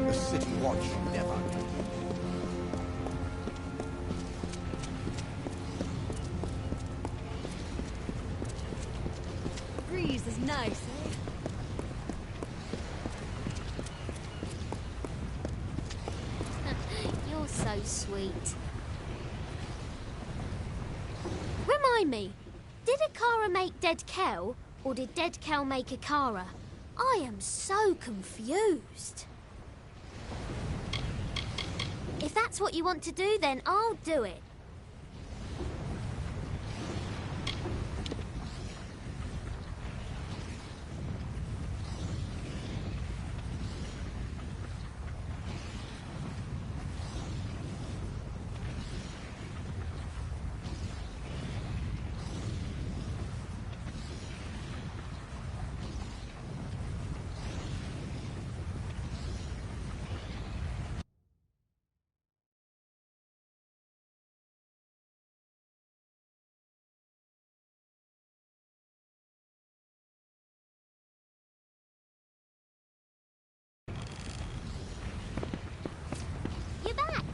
The City Watch never. Breeze is nice, eh? You're so sweet. Remind me, did Akara make Dead Kel, or did Dead Kel make Akara? I am so confused. If that's what you want to do, then I'll do it. You're back.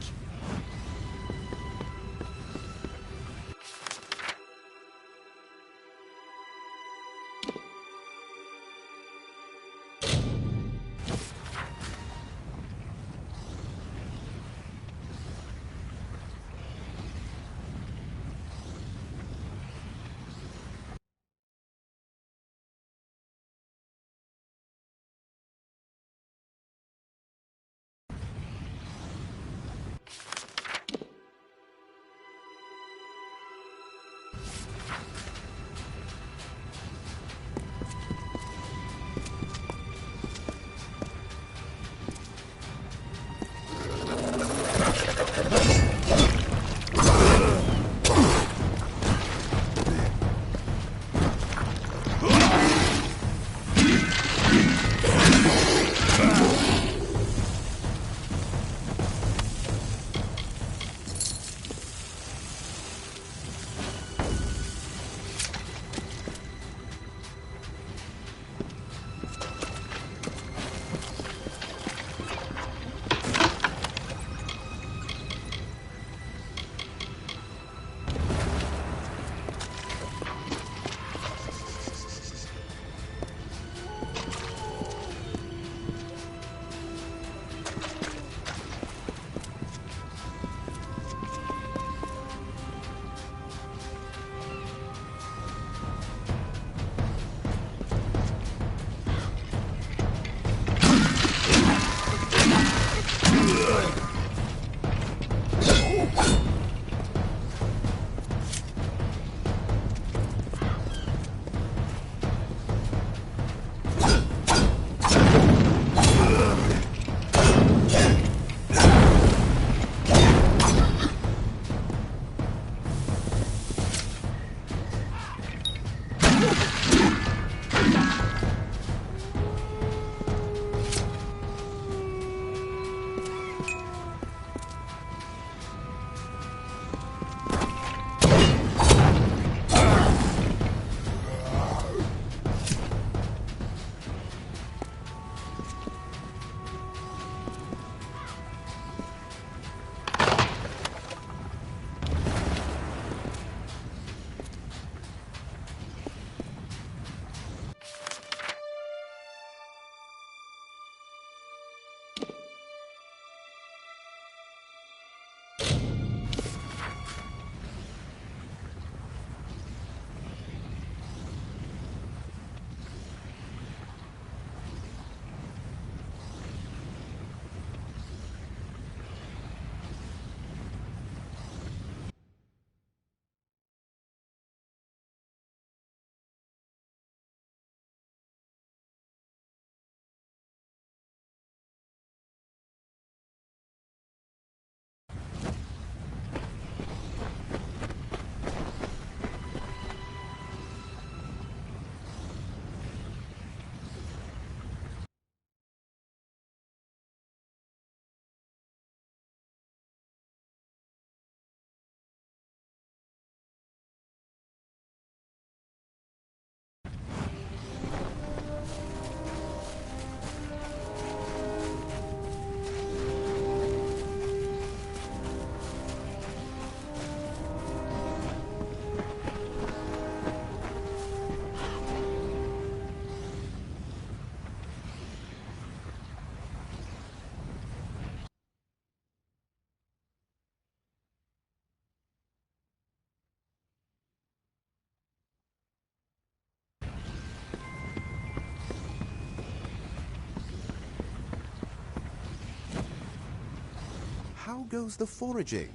how goes the foraging?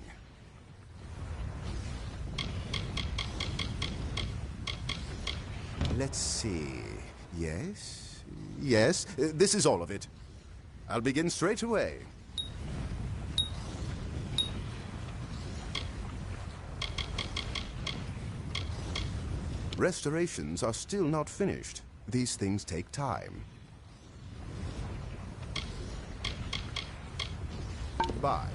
Let's see. Yes? Yes, this is all of it. I'll begin straight away. Restorations are still not finished. These things take time. Bye.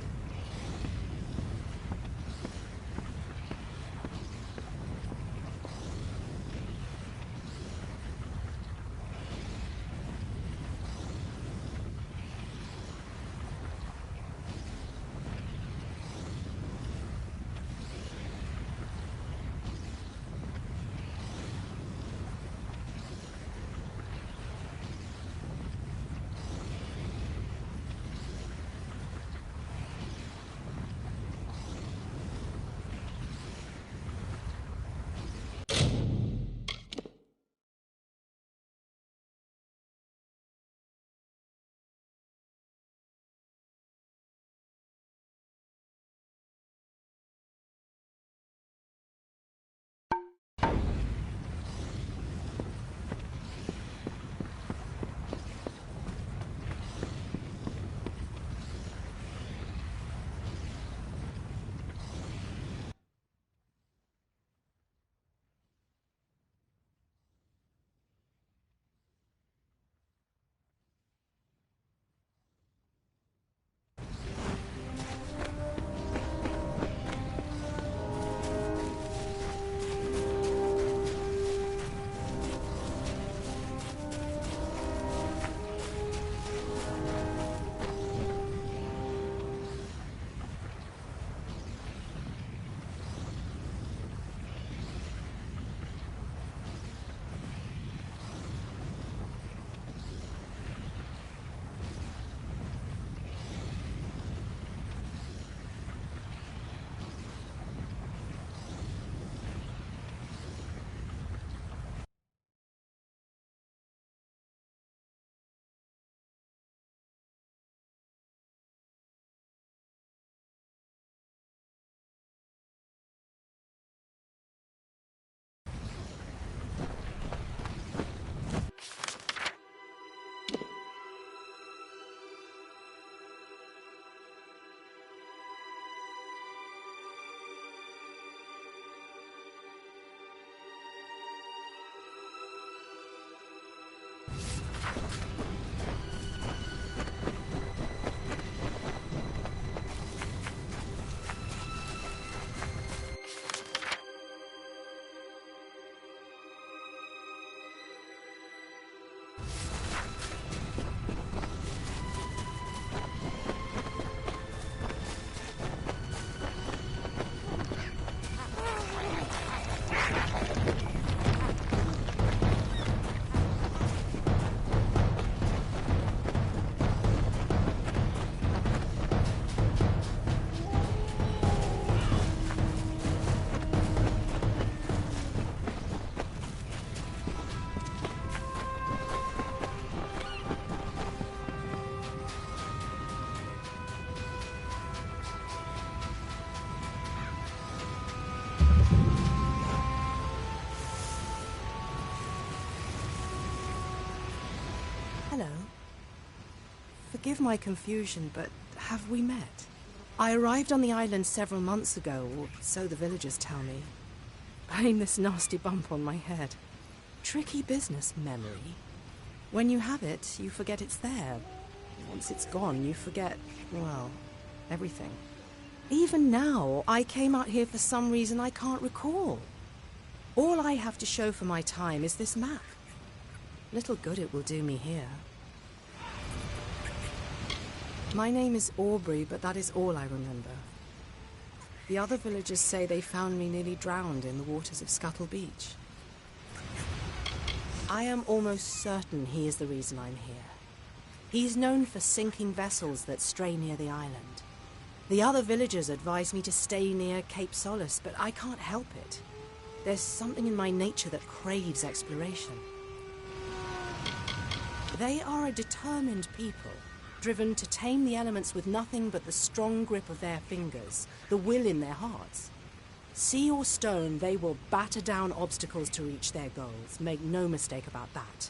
Hello. Forgive my confusion, but have we met? I arrived on the island several months ago, or so the villagers tell me. Blame this nasty bump on my head. Tricky business, memory. When you have it, you forget it's there. Once it's gone, you forget, well, everything. Even now, I came out here for some reason I can't recall. All I have to show for my time is this map. Little good it will do me here. My name is Aubrey, but that is all I remember. The other villagers say they found me nearly drowned in the waters of Scuttle Beach. I am almost certain he is the reason I'm here. He's known for sinking vessels that stray near the island. The other villagers advise me to stay near Cape Solace, but I can't help it. There's something in my nature that craves exploration. They are a determined people. driven to tame the elements with nothing but the strong grip of their fingers, the will in their hearts. Sea or stone, they will batter down obstacles to reach their goals. Make no mistake about that.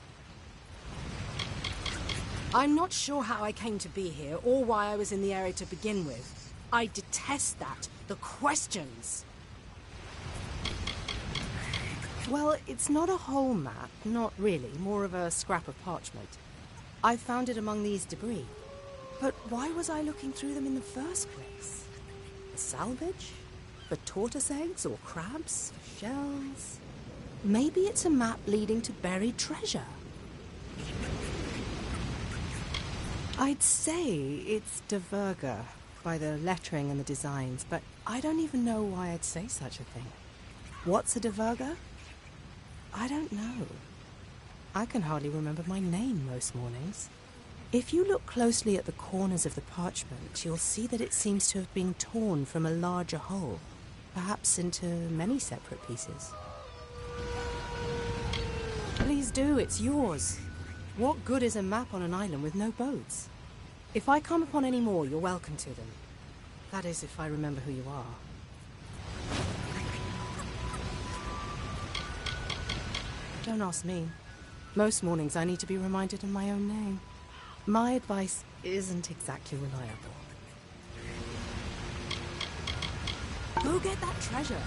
I'm not sure how I came to be here, or why I was in the area to begin with. I detest that. The questions. Well, it's not a whole map, not really, more of a scrap of parchment. I found it among these debris. But why was I looking through them in the first place? For salvage? For tortoise eggs or crabs? For shells? Maybe it's a map leading to buried treasure. I'd say it's De Verga by the lettering and the designs, but I don't even know why I'd say such a thing. What's a De Verga? I don't know. I can hardly remember my name most mornings. If you look closely at the corners of the parchment, you'll see that it seems to have been torn from a larger whole, perhaps into many separate pieces. Please do, it's yours. What good is a map on an island with no boats? If I come upon any more, you're welcome to them. That is, if I remember who you are. Don't ask me. Most mornings I need to be reminded of my own name. My advice isn't exactly reliable. Go get that treasure.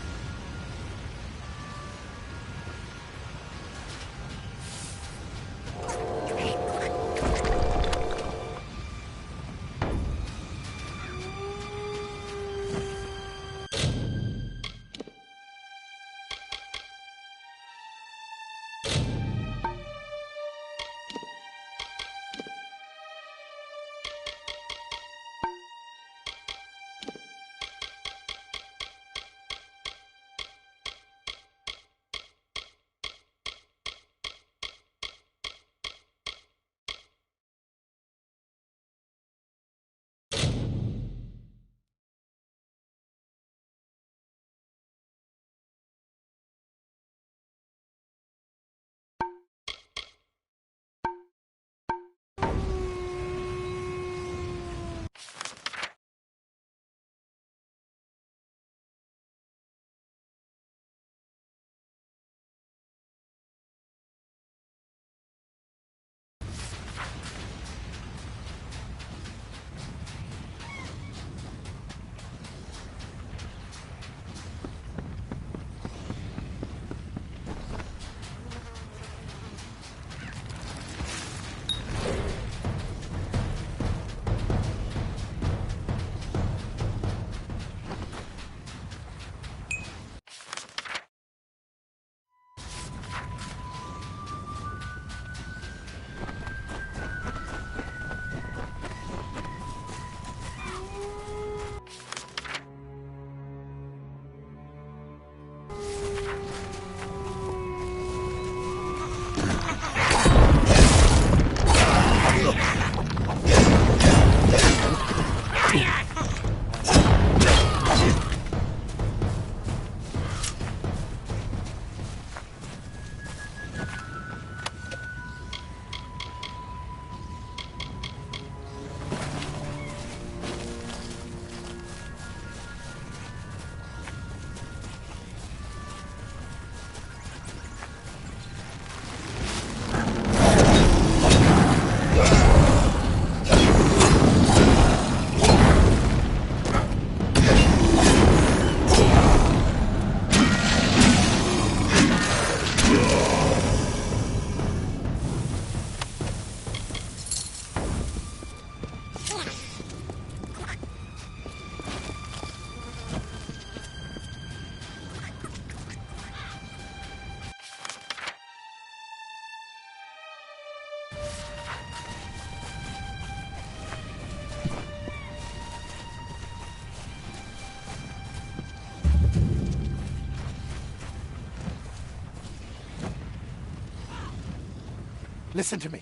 Listen to me.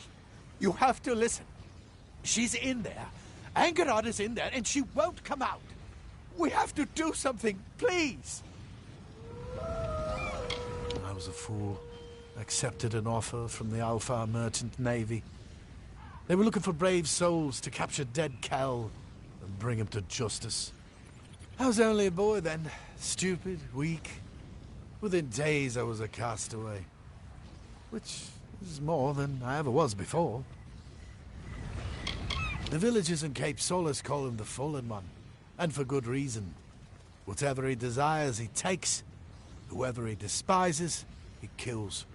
You have to listen. She's in there. Angarad is in there, and she won't come out. We have to do something, please. I was a fool. Accepted an offer from the Alpha Merchant Navy. They were looking for brave souls to capture dead Kel and bring him to justice. I was only a boy then, stupid, weak. Within days I was a castaway, which is more than I ever was before. The villagers in Cape Solace call him the Fallen One, and for good reason. Whatever he desires, he takes. Whoever he despises, he kills.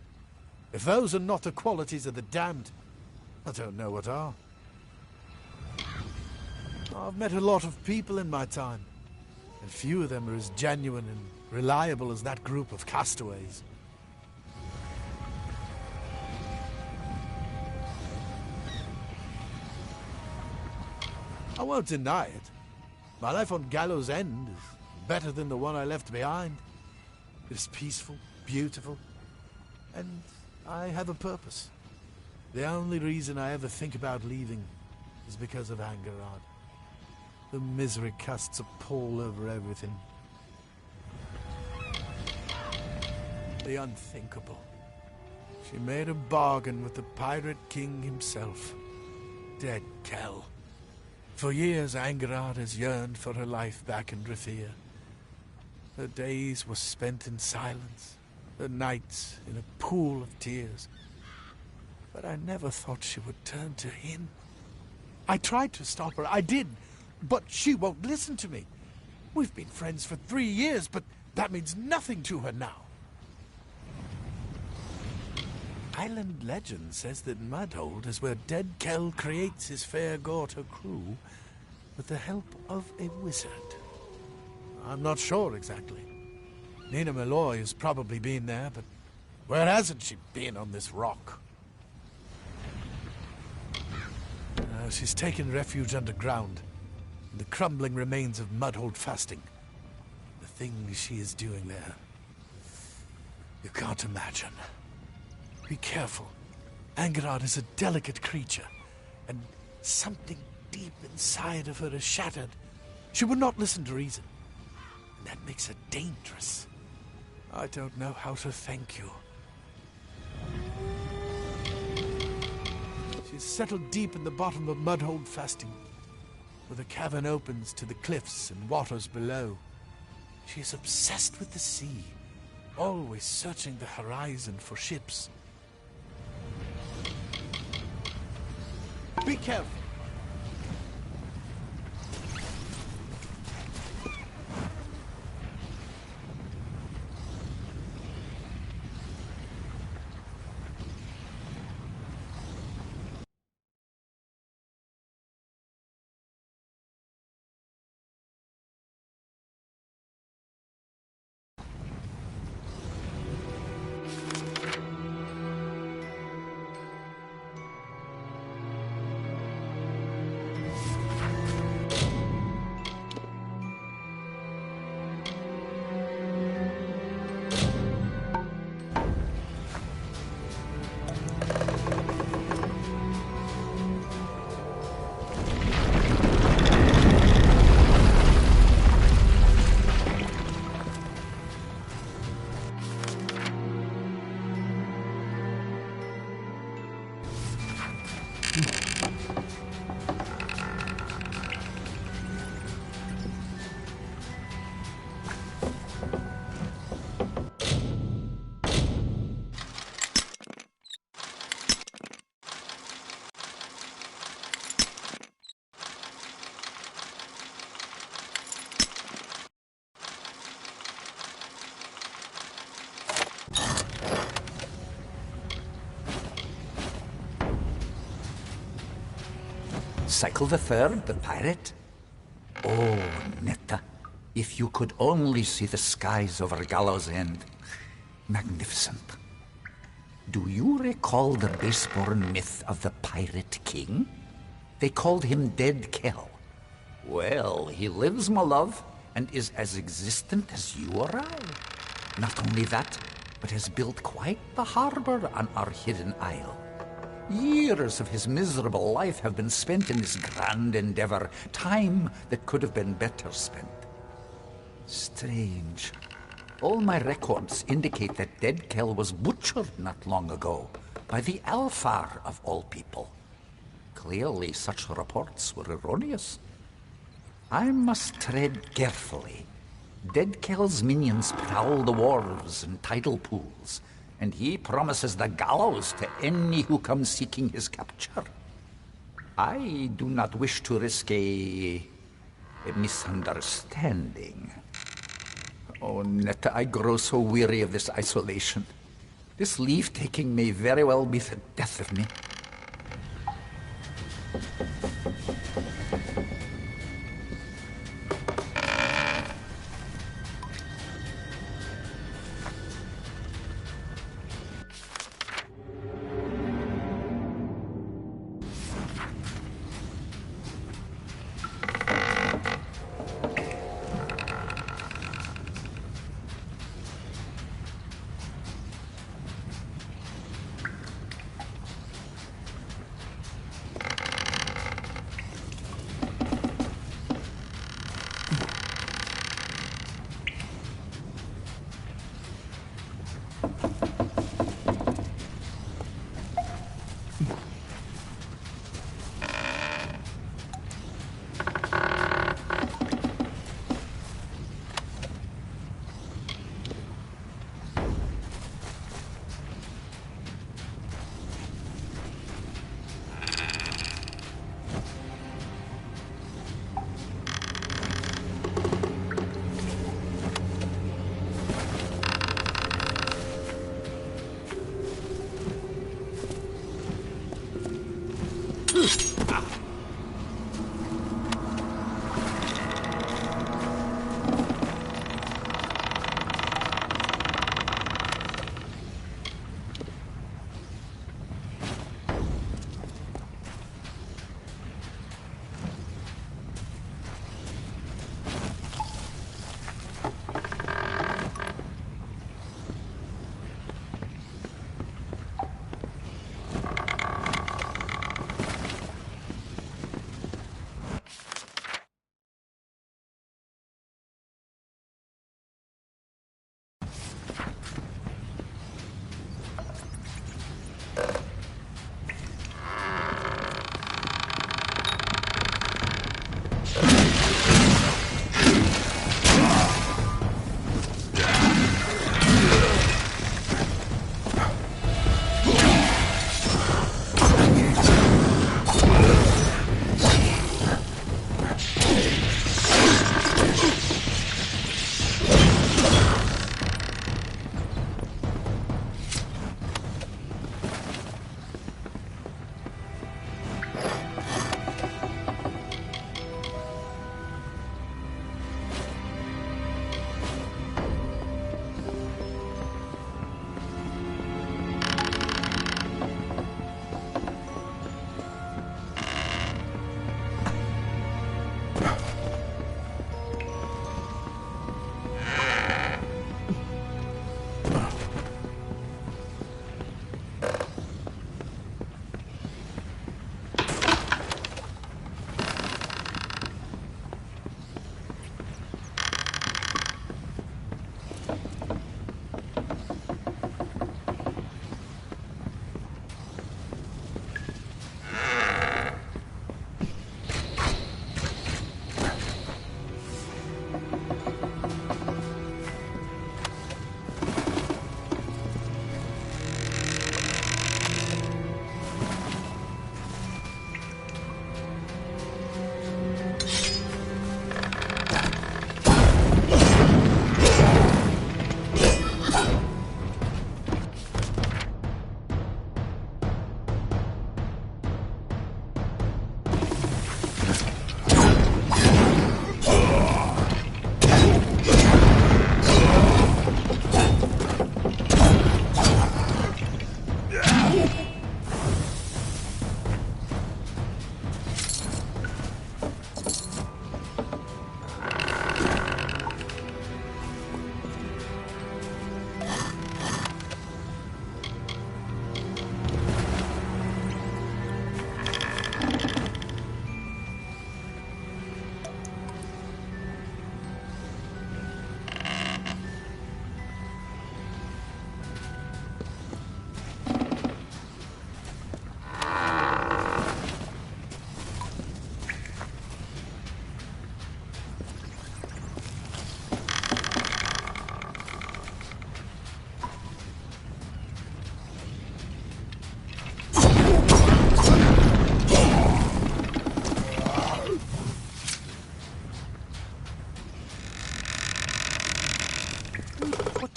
If those are not the qualities of the damned, I don't know what are. I've met a lot of people in my time, and few of them are as genuine and reliable as that group of castaways. I won't deny it. My life on Gallows End is better than the one I left behind. It's peaceful, beautiful, and I have a purpose. The only reason I ever think about leaving is because of Angerard. The misery casts a pall over everything. The unthinkable. She made a bargain with the Pirate King himself. Dead Kel. For years, Angerard has yearned for her life back in Drithia. Her days were spent in silence, her nights in a pool of tears. But I never thought she would turn to him. I tried to stop her, I did, but she won't listen to me. We've been friends for 3 years, but that means nothing to her now. Island legend says that Mudhold is where dead Kel creates his fair Gorta crew with the help of a wizard. I'm not sure exactly. Nina Malloy has probably been there, but where hasn't she been on this rock? She's taken refuge underground, in the crumbling remains of Mudhold fasting. The things she is doing there, you can't imagine. Be careful. Angerard is a delicate creature, and something deep inside of her is shattered. She would not listen to reason, and that makes her dangerous. I don't know how to thank you. She's settled deep in the bottom of Mudhold fasting, where the cavern opens to the cliffs and waters below. She is obsessed with the sea, always searching the horizon for ships. Be careful. Cycle the Third, the pirate? Oh, Netta, if you could only see the skies over Gallows End. Magnificent. Do you recall the baseborn myth of the Pirate King? They called him Dead Kel. Well, he lives, my love, and is as existent as you or I. Not only that, but has built quite the harbor on our hidden isle. Years of his miserable life have been spent in this grand endeavor, time that could have been better spent. Strange. All my records indicate that Dead Kel was butchered not long ago by the Alfar of all people. Clearly, such reports were erroneous. I must tread carefully. Dead Kel's minions prowl the wharves and tidal pools, and he promises the gallows to any who come seeking his capture. I do not wish to risk a misunderstanding. Oh, Netta, I grow so weary of this isolation. This leave-taking may very well be the death of me.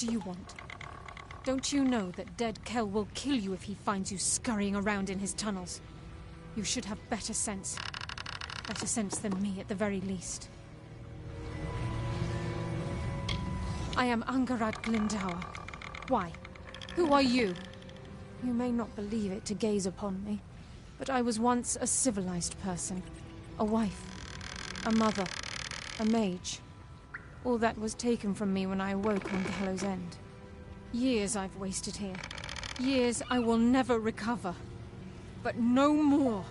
do you want? Don't you know that Dead Kel will kill you if he finds you scurrying around in his tunnels? You should have better sense. Better sense than me, at the very least. I am Angarad Glindower. Why? Who are you? You may not believe it to gaze upon me, but I was once a civilized person. A wife. A mother. A mage. All that was taken from me when I awoke on Gallows End. Years I've wasted here. Years I will never recover. But no more.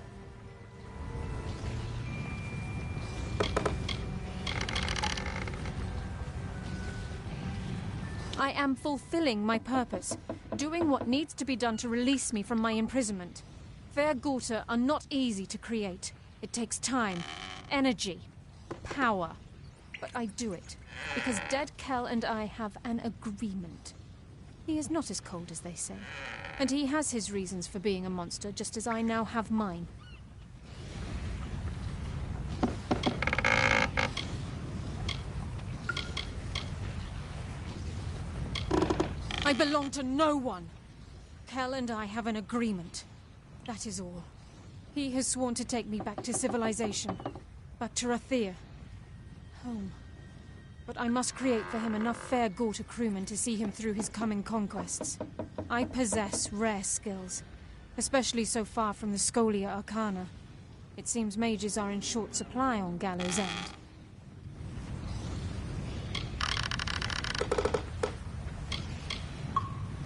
I am fulfilling my purpose, doing what needs to be done to release me from my imprisonment. Fair Gorta are not easy to create. It takes time, energy, power. But I do it, because Dead Kel and I have an agreement. He is not as cold as they say, and he has his reasons for being a monster, just as I now have mine. I belong to no one. Kel and I have an agreement. That is all. He has sworn to take me back to civilization, back to Rathir. Home. But I must create for him enough fair Gorta crewmen to see him through his coming conquests. I possess rare skills, especially so far from the Scholia Arcana. It seems mages are in short supply on Gallows End.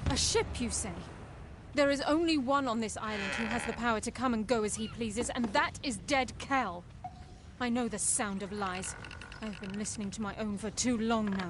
A ship, you say? There is only one on this island who has the power to come and go as he pleases, and that is Dead Kel. I know the sound of lies. I've been listening to my own for too long now.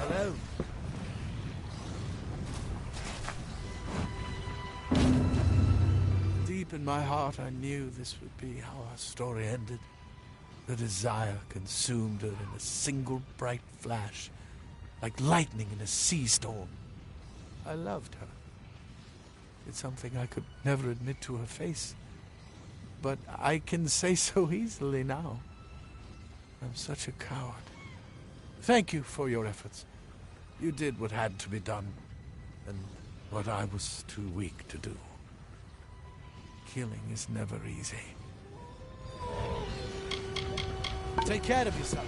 Hello. Deep in my heart, I knew this would be how our story ended. The desire consumed her in a single bright flash, like lightning in a sea storm. I loved her. It's something I could never admit to her face, but I can say so easily now. I'm such a coward. Thank you for your efforts. You did what had to be done, and what I was too weak to do. Killing is never easy. Take care of yourself.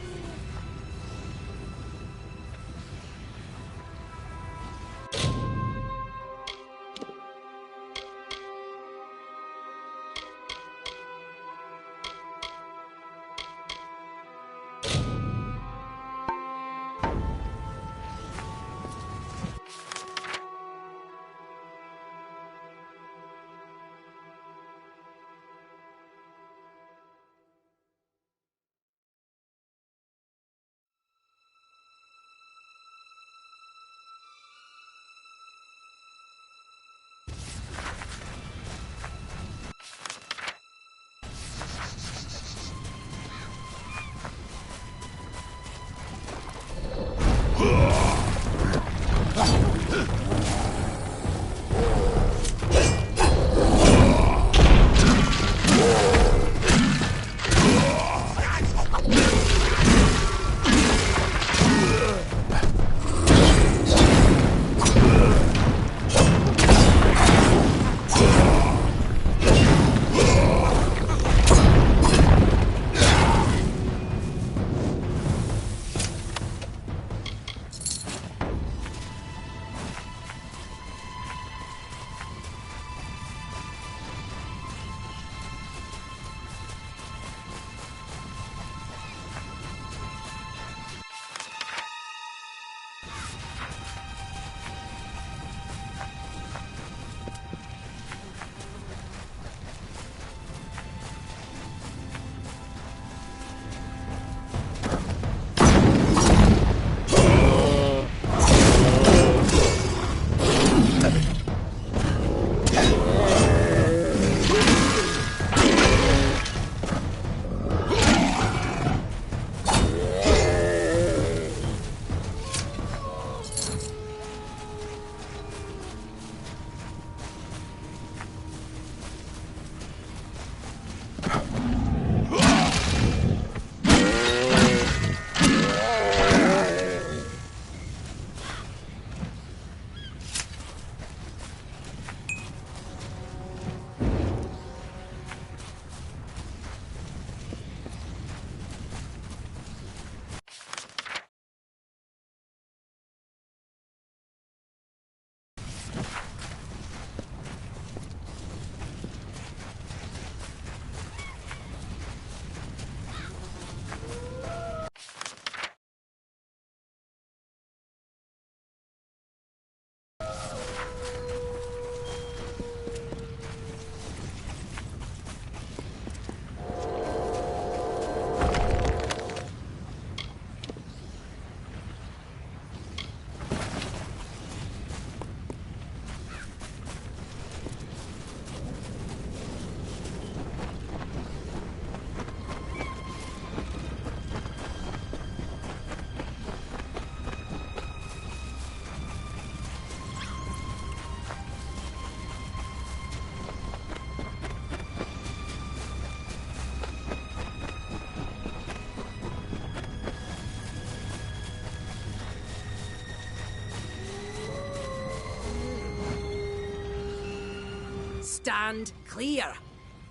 Stand clear.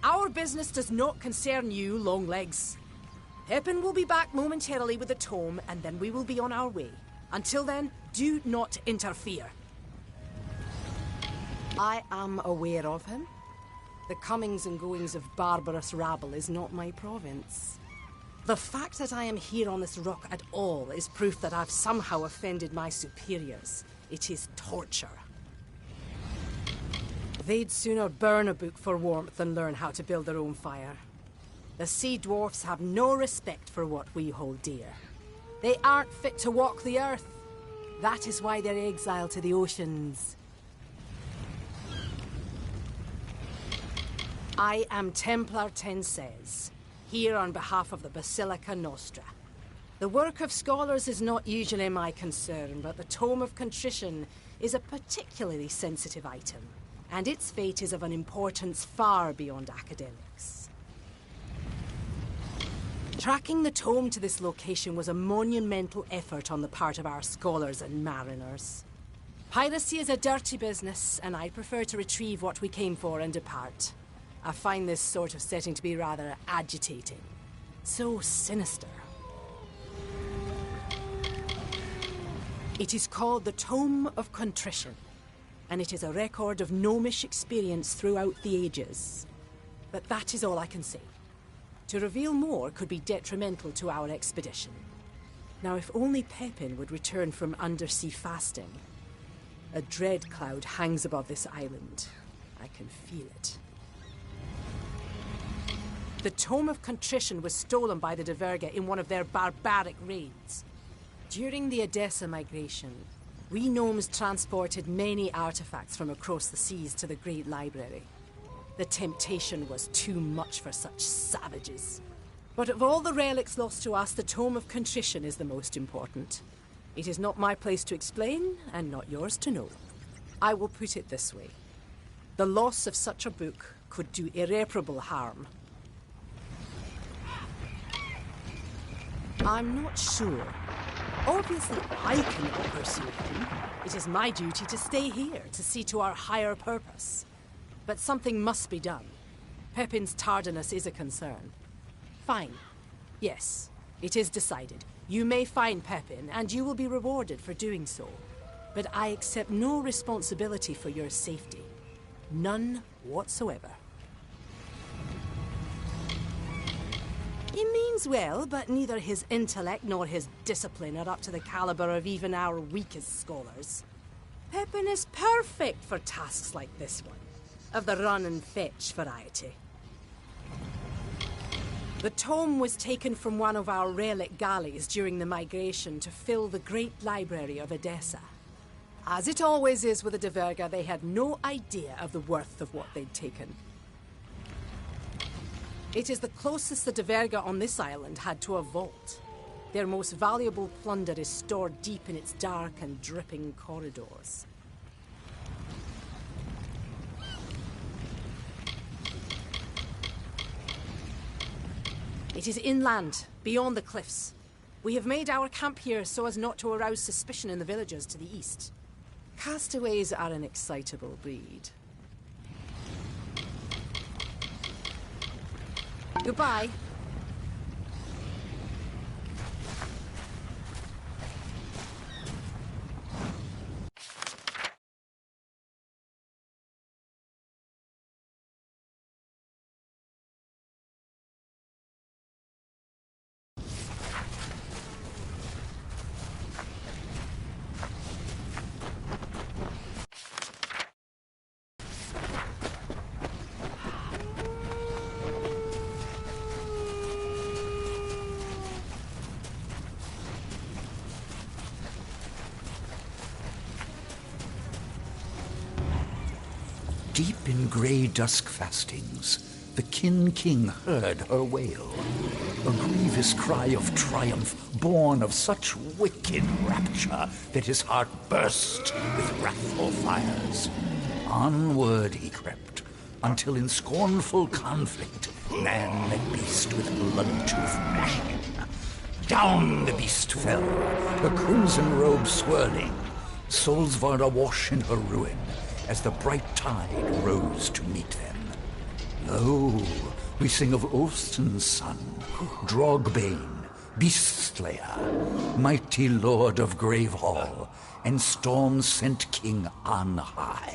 Our business does not concern you, Longlegs. Pippin will be back momentarily with the tome, and then we will be on our way. Until then, do not interfere. I am aware of him. The comings and goings of barbarous rabble is not my province. The fact that I am here on this rock at all is proof that I've somehow offended my superiors. It is torture. They'd sooner burn a book for warmth than learn how to build their own fire. The sea dwarfs have no respect for what we hold dear. They aren't fit to walk the earth. That is why they're exiled to the oceans. I am Templar Tenses, here on behalf of the Basilica Nostra. The work of scholars is not usually my concern, but the Tome of Contrition is a particularly sensitive item, and its fate is of an importance far beyond academics. Tracking the tome to this location was a monumental effort on the part of our scholars and mariners. Piracy is a dirty business, and I prefer to retrieve what we came for and depart. I find this sort of setting to be rather agitating. So sinister. It is called the Tome of Contrition, and it is a record of gnomish experience throughout the ages. But that is all I can say. To reveal more could be detrimental to our expedition. Now, if only Pepin would return from undersea fasting. A dread cloud hangs above this island. I can feel it. The Tome of Contrition was stolen by the Diverga in one of their barbaric raids. During the Edessa migration, we gnomes transported many artifacts from across the seas to the Great Library. The temptation was too much for such savages. But of all the relics lost to us, the Tome of Contrition is the most important. It is not my place to explain, and not yours to know. I will put it this way. The loss of such a book could do irreparable harm. I'm not sure. Obviously, I cannot pursue him. It is my duty to stay here, to see to our higher purpose. But something must be done. Pepin's tardiness is a concern. Fine. Yes, it is decided. You may find Pepin, and you will be rewarded for doing so. But I accept no responsibility for your safety. None whatsoever. He means well, but neither his intellect nor his discipline are up to the caliber of even our weakest scholars. Pepin is perfect for tasks like this one, of the run-and-fetch variety. The tome was taken from one of our relic galleys during the migration to fill the Great Library of Edessa. As it always is with the Diverga, they had no idea of the worth of what they'd taken. It is the closest the Diverga on this island had to a vault. Their most valuable plunder is stored deep in its dark and dripping corridors. It is inland, beyond the cliffs. We have made our camp here so as not to arouse suspicion in the villages to the east. Castaways are an excitable breed. Goodbye. Deep in grey dusk fastings, the King heard her wail, a grievous cry of triumph born of such wicked rapture that his heart burst with wrathful fires. Onward he crept, until in scornful conflict man met beast with blood-tooth gnashing. Down the beast fell, her crimson robe swirling, Solsvard awash in her ruin, as the bright tide rose to meet them. Lo, we sing of Ulfson's son, Drogbane, Beast-slayer, mighty lord of Gravehall, and storm-sent king on high.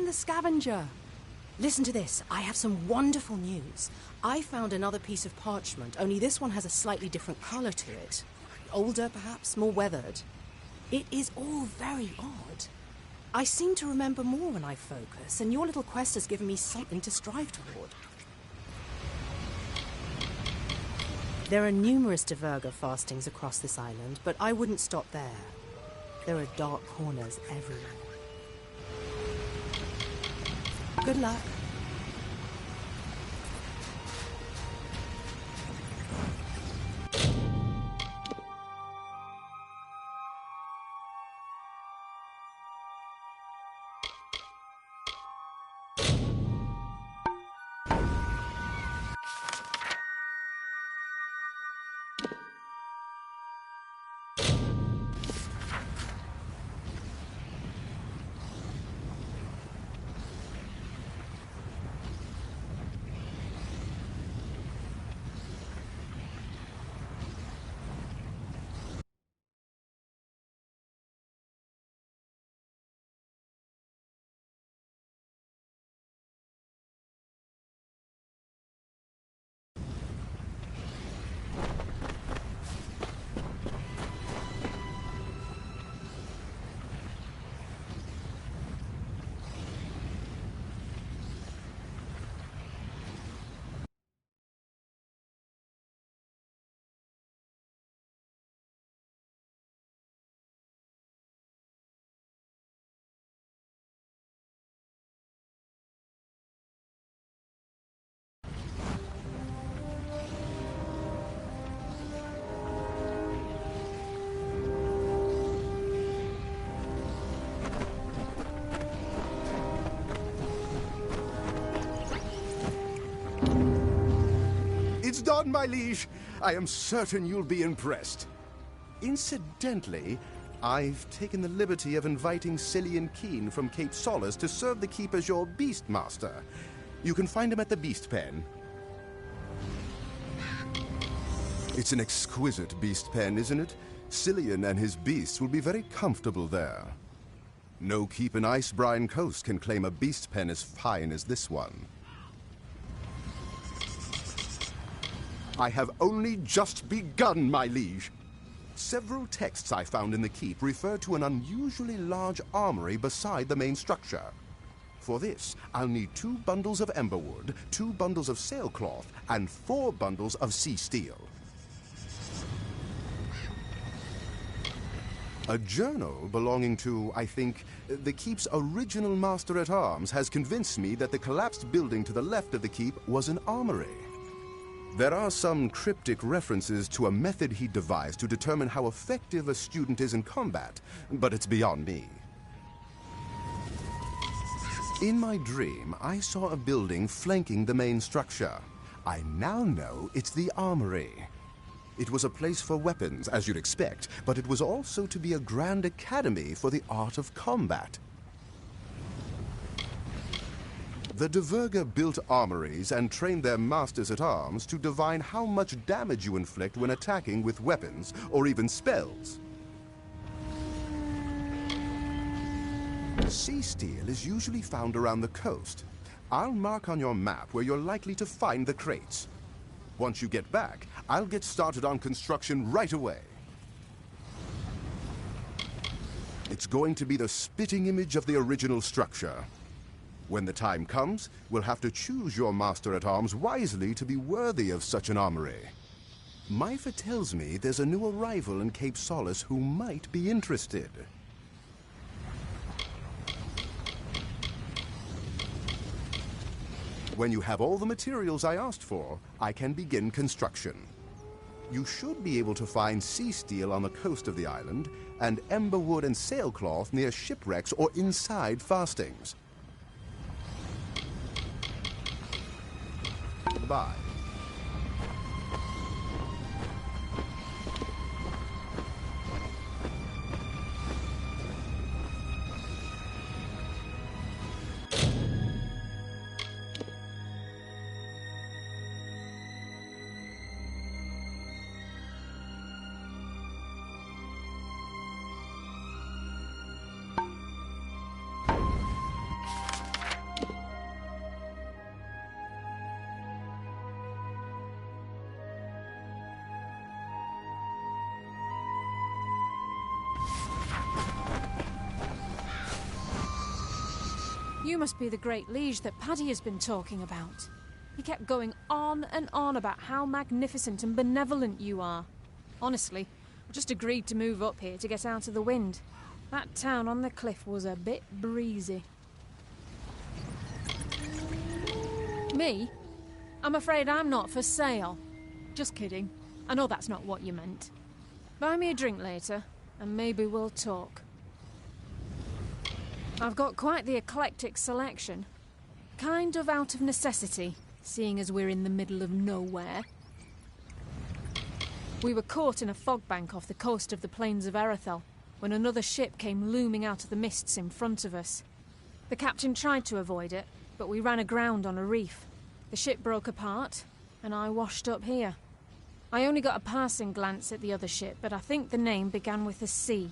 the scavenger. Listen to this. I have some wonderful news. I found another piece of parchment, only this one has a slightly different color to it. Older, perhaps, more weathered. It is all very odd. I seem to remember more when I focus, and your little quest has given me something to strive toward. There are numerous Diverga fastings across this island, but I wouldn't stop there. There are dark corners everywhere. Good luck. It's done, my liege. I am certain you'll be impressed. Incidentally, I've taken the liberty of inviting Cillian Keen from Cape Solace to serve the keep as your beast master. You can find him at the beast pen. It's an exquisite beast pen, isn't it? Cillian and his beasts will be very comfortable there. No keep in Icebrine Coast can claim a beast pen as fine as this one. I have only just begun, my liege. Several texts I found in the keep refer to an unusually large armory beside the main structure. For this, I'll need 2 bundles of emberwood, 2 bundles of sailcloth, and 4 bundles of sea steel. A journal belonging to, I think, the keep's original master-at-arms has convinced me that the collapsed building to the left of the keep was an armory. There are some cryptic references to a method he devised to determine how effective a student is in combat, but it's beyond me. In my dream, I saw a building flanking the main structure. I now know it's the armory. It was a place for weapons, as you'd expect, but it was also to be a grand academy for the art of combat. The Diverga built armories and trained their masters-at-arms to divine how much damage you inflict when attacking with weapons or even spells. Sea steel is usually found around the coast. I'll mark on your map where you're likely to find the crates. Once you get back, I'll get started on construction right away. It's going to be the spitting image of the original structure. When the time comes, we'll have to choose your master-at-arms wisely to be worthy of such an armory. Myfa tells me there's a new arrival in Cape Solace who might be interested. When you have all the materials I asked for, I can begin construction. You should be able to find sea steel on the coast of the island, and emberwood and sailcloth near shipwrecks or inside fastings. Bye. You must be the great liege that Paddy has been talking about. He kept going on and on about how magnificent and benevolent you are. Honestly, I just agreed to move up here to get out of the wind. That town on the cliff was a bit breezy. Me? I'm afraid I'm not for sale. Just kidding. I know that's not what you meant. Buy me a drink later, and maybe we'll talk. I've got quite the eclectic selection. Kind of out of necessity, seeing as we're in the middle of nowhere. We were caught in a fog bank off the coast of the plains of Erethel when another ship came looming out of the mists in front of us. The captain tried to avoid it, but we ran aground on a reef. The ship broke apart, and I washed up here. I only got a passing glance at the other ship, but I think the name began with a C.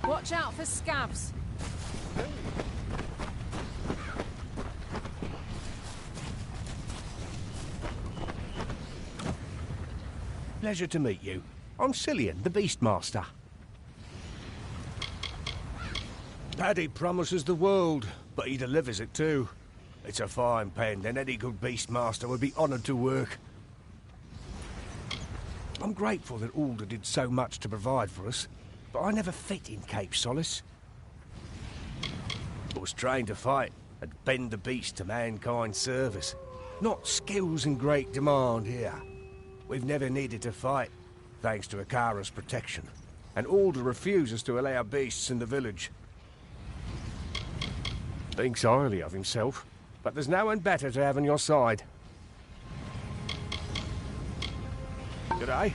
Watch out for scabs. Pleasure to meet you. I'm Cillian, the Beastmaster. Paddy promises the world, but he delivers it too. It's a fine pen, and any good Beastmaster would be honoured to work. I'm grateful that Alder did so much to provide for us, but I never fit in Cape Solace. I was trained to fight and bend the beast to mankind's service. Not skills in great demand here. We've never needed to fight, thanks to Akara's protection. And Alder refuses to allow beasts in the village. Thinks highly of himself, but there's no one better to have on your side. G'day.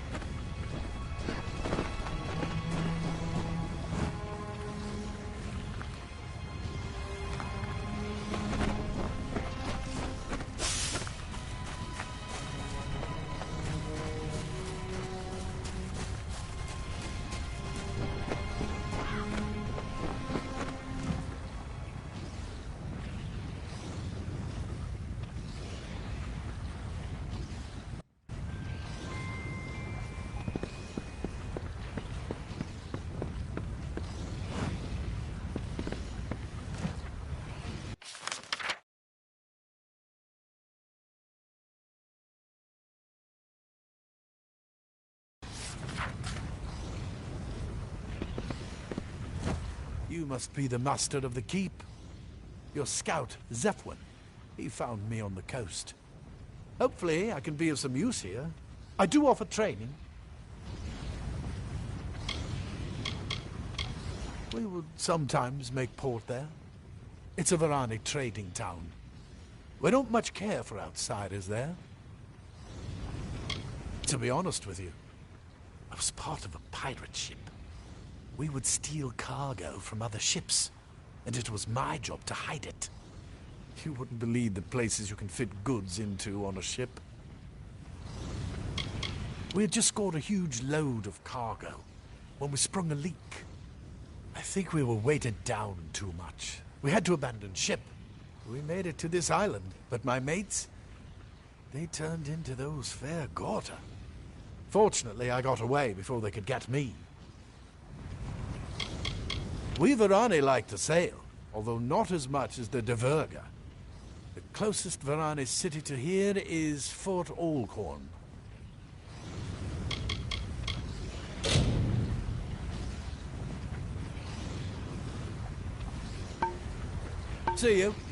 You must be the master of the keep. Your scout, Zephwin. He found me on the coast. Hopefully, I can be of some use here. I do offer training. We would sometimes make port there. It's a Varani trading town. We don't much care for outsiders there. To be honest with you, I was part of a pirate ship. We would steal cargo from other ships, and it was my job to hide it. You wouldn't believe the places you can fit goods into on a ship. We had just scored a huge load of cargo when we sprung a leak. I think we were weighted down too much. We had to abandon ship. We made it to this island, but my mates, they turned into those fair Gorta. Fortunately, I got away before they could get me. We Varani like to sail, although not as much as the Diverga. The closest Varani city to here is Fort Alcorn. See you.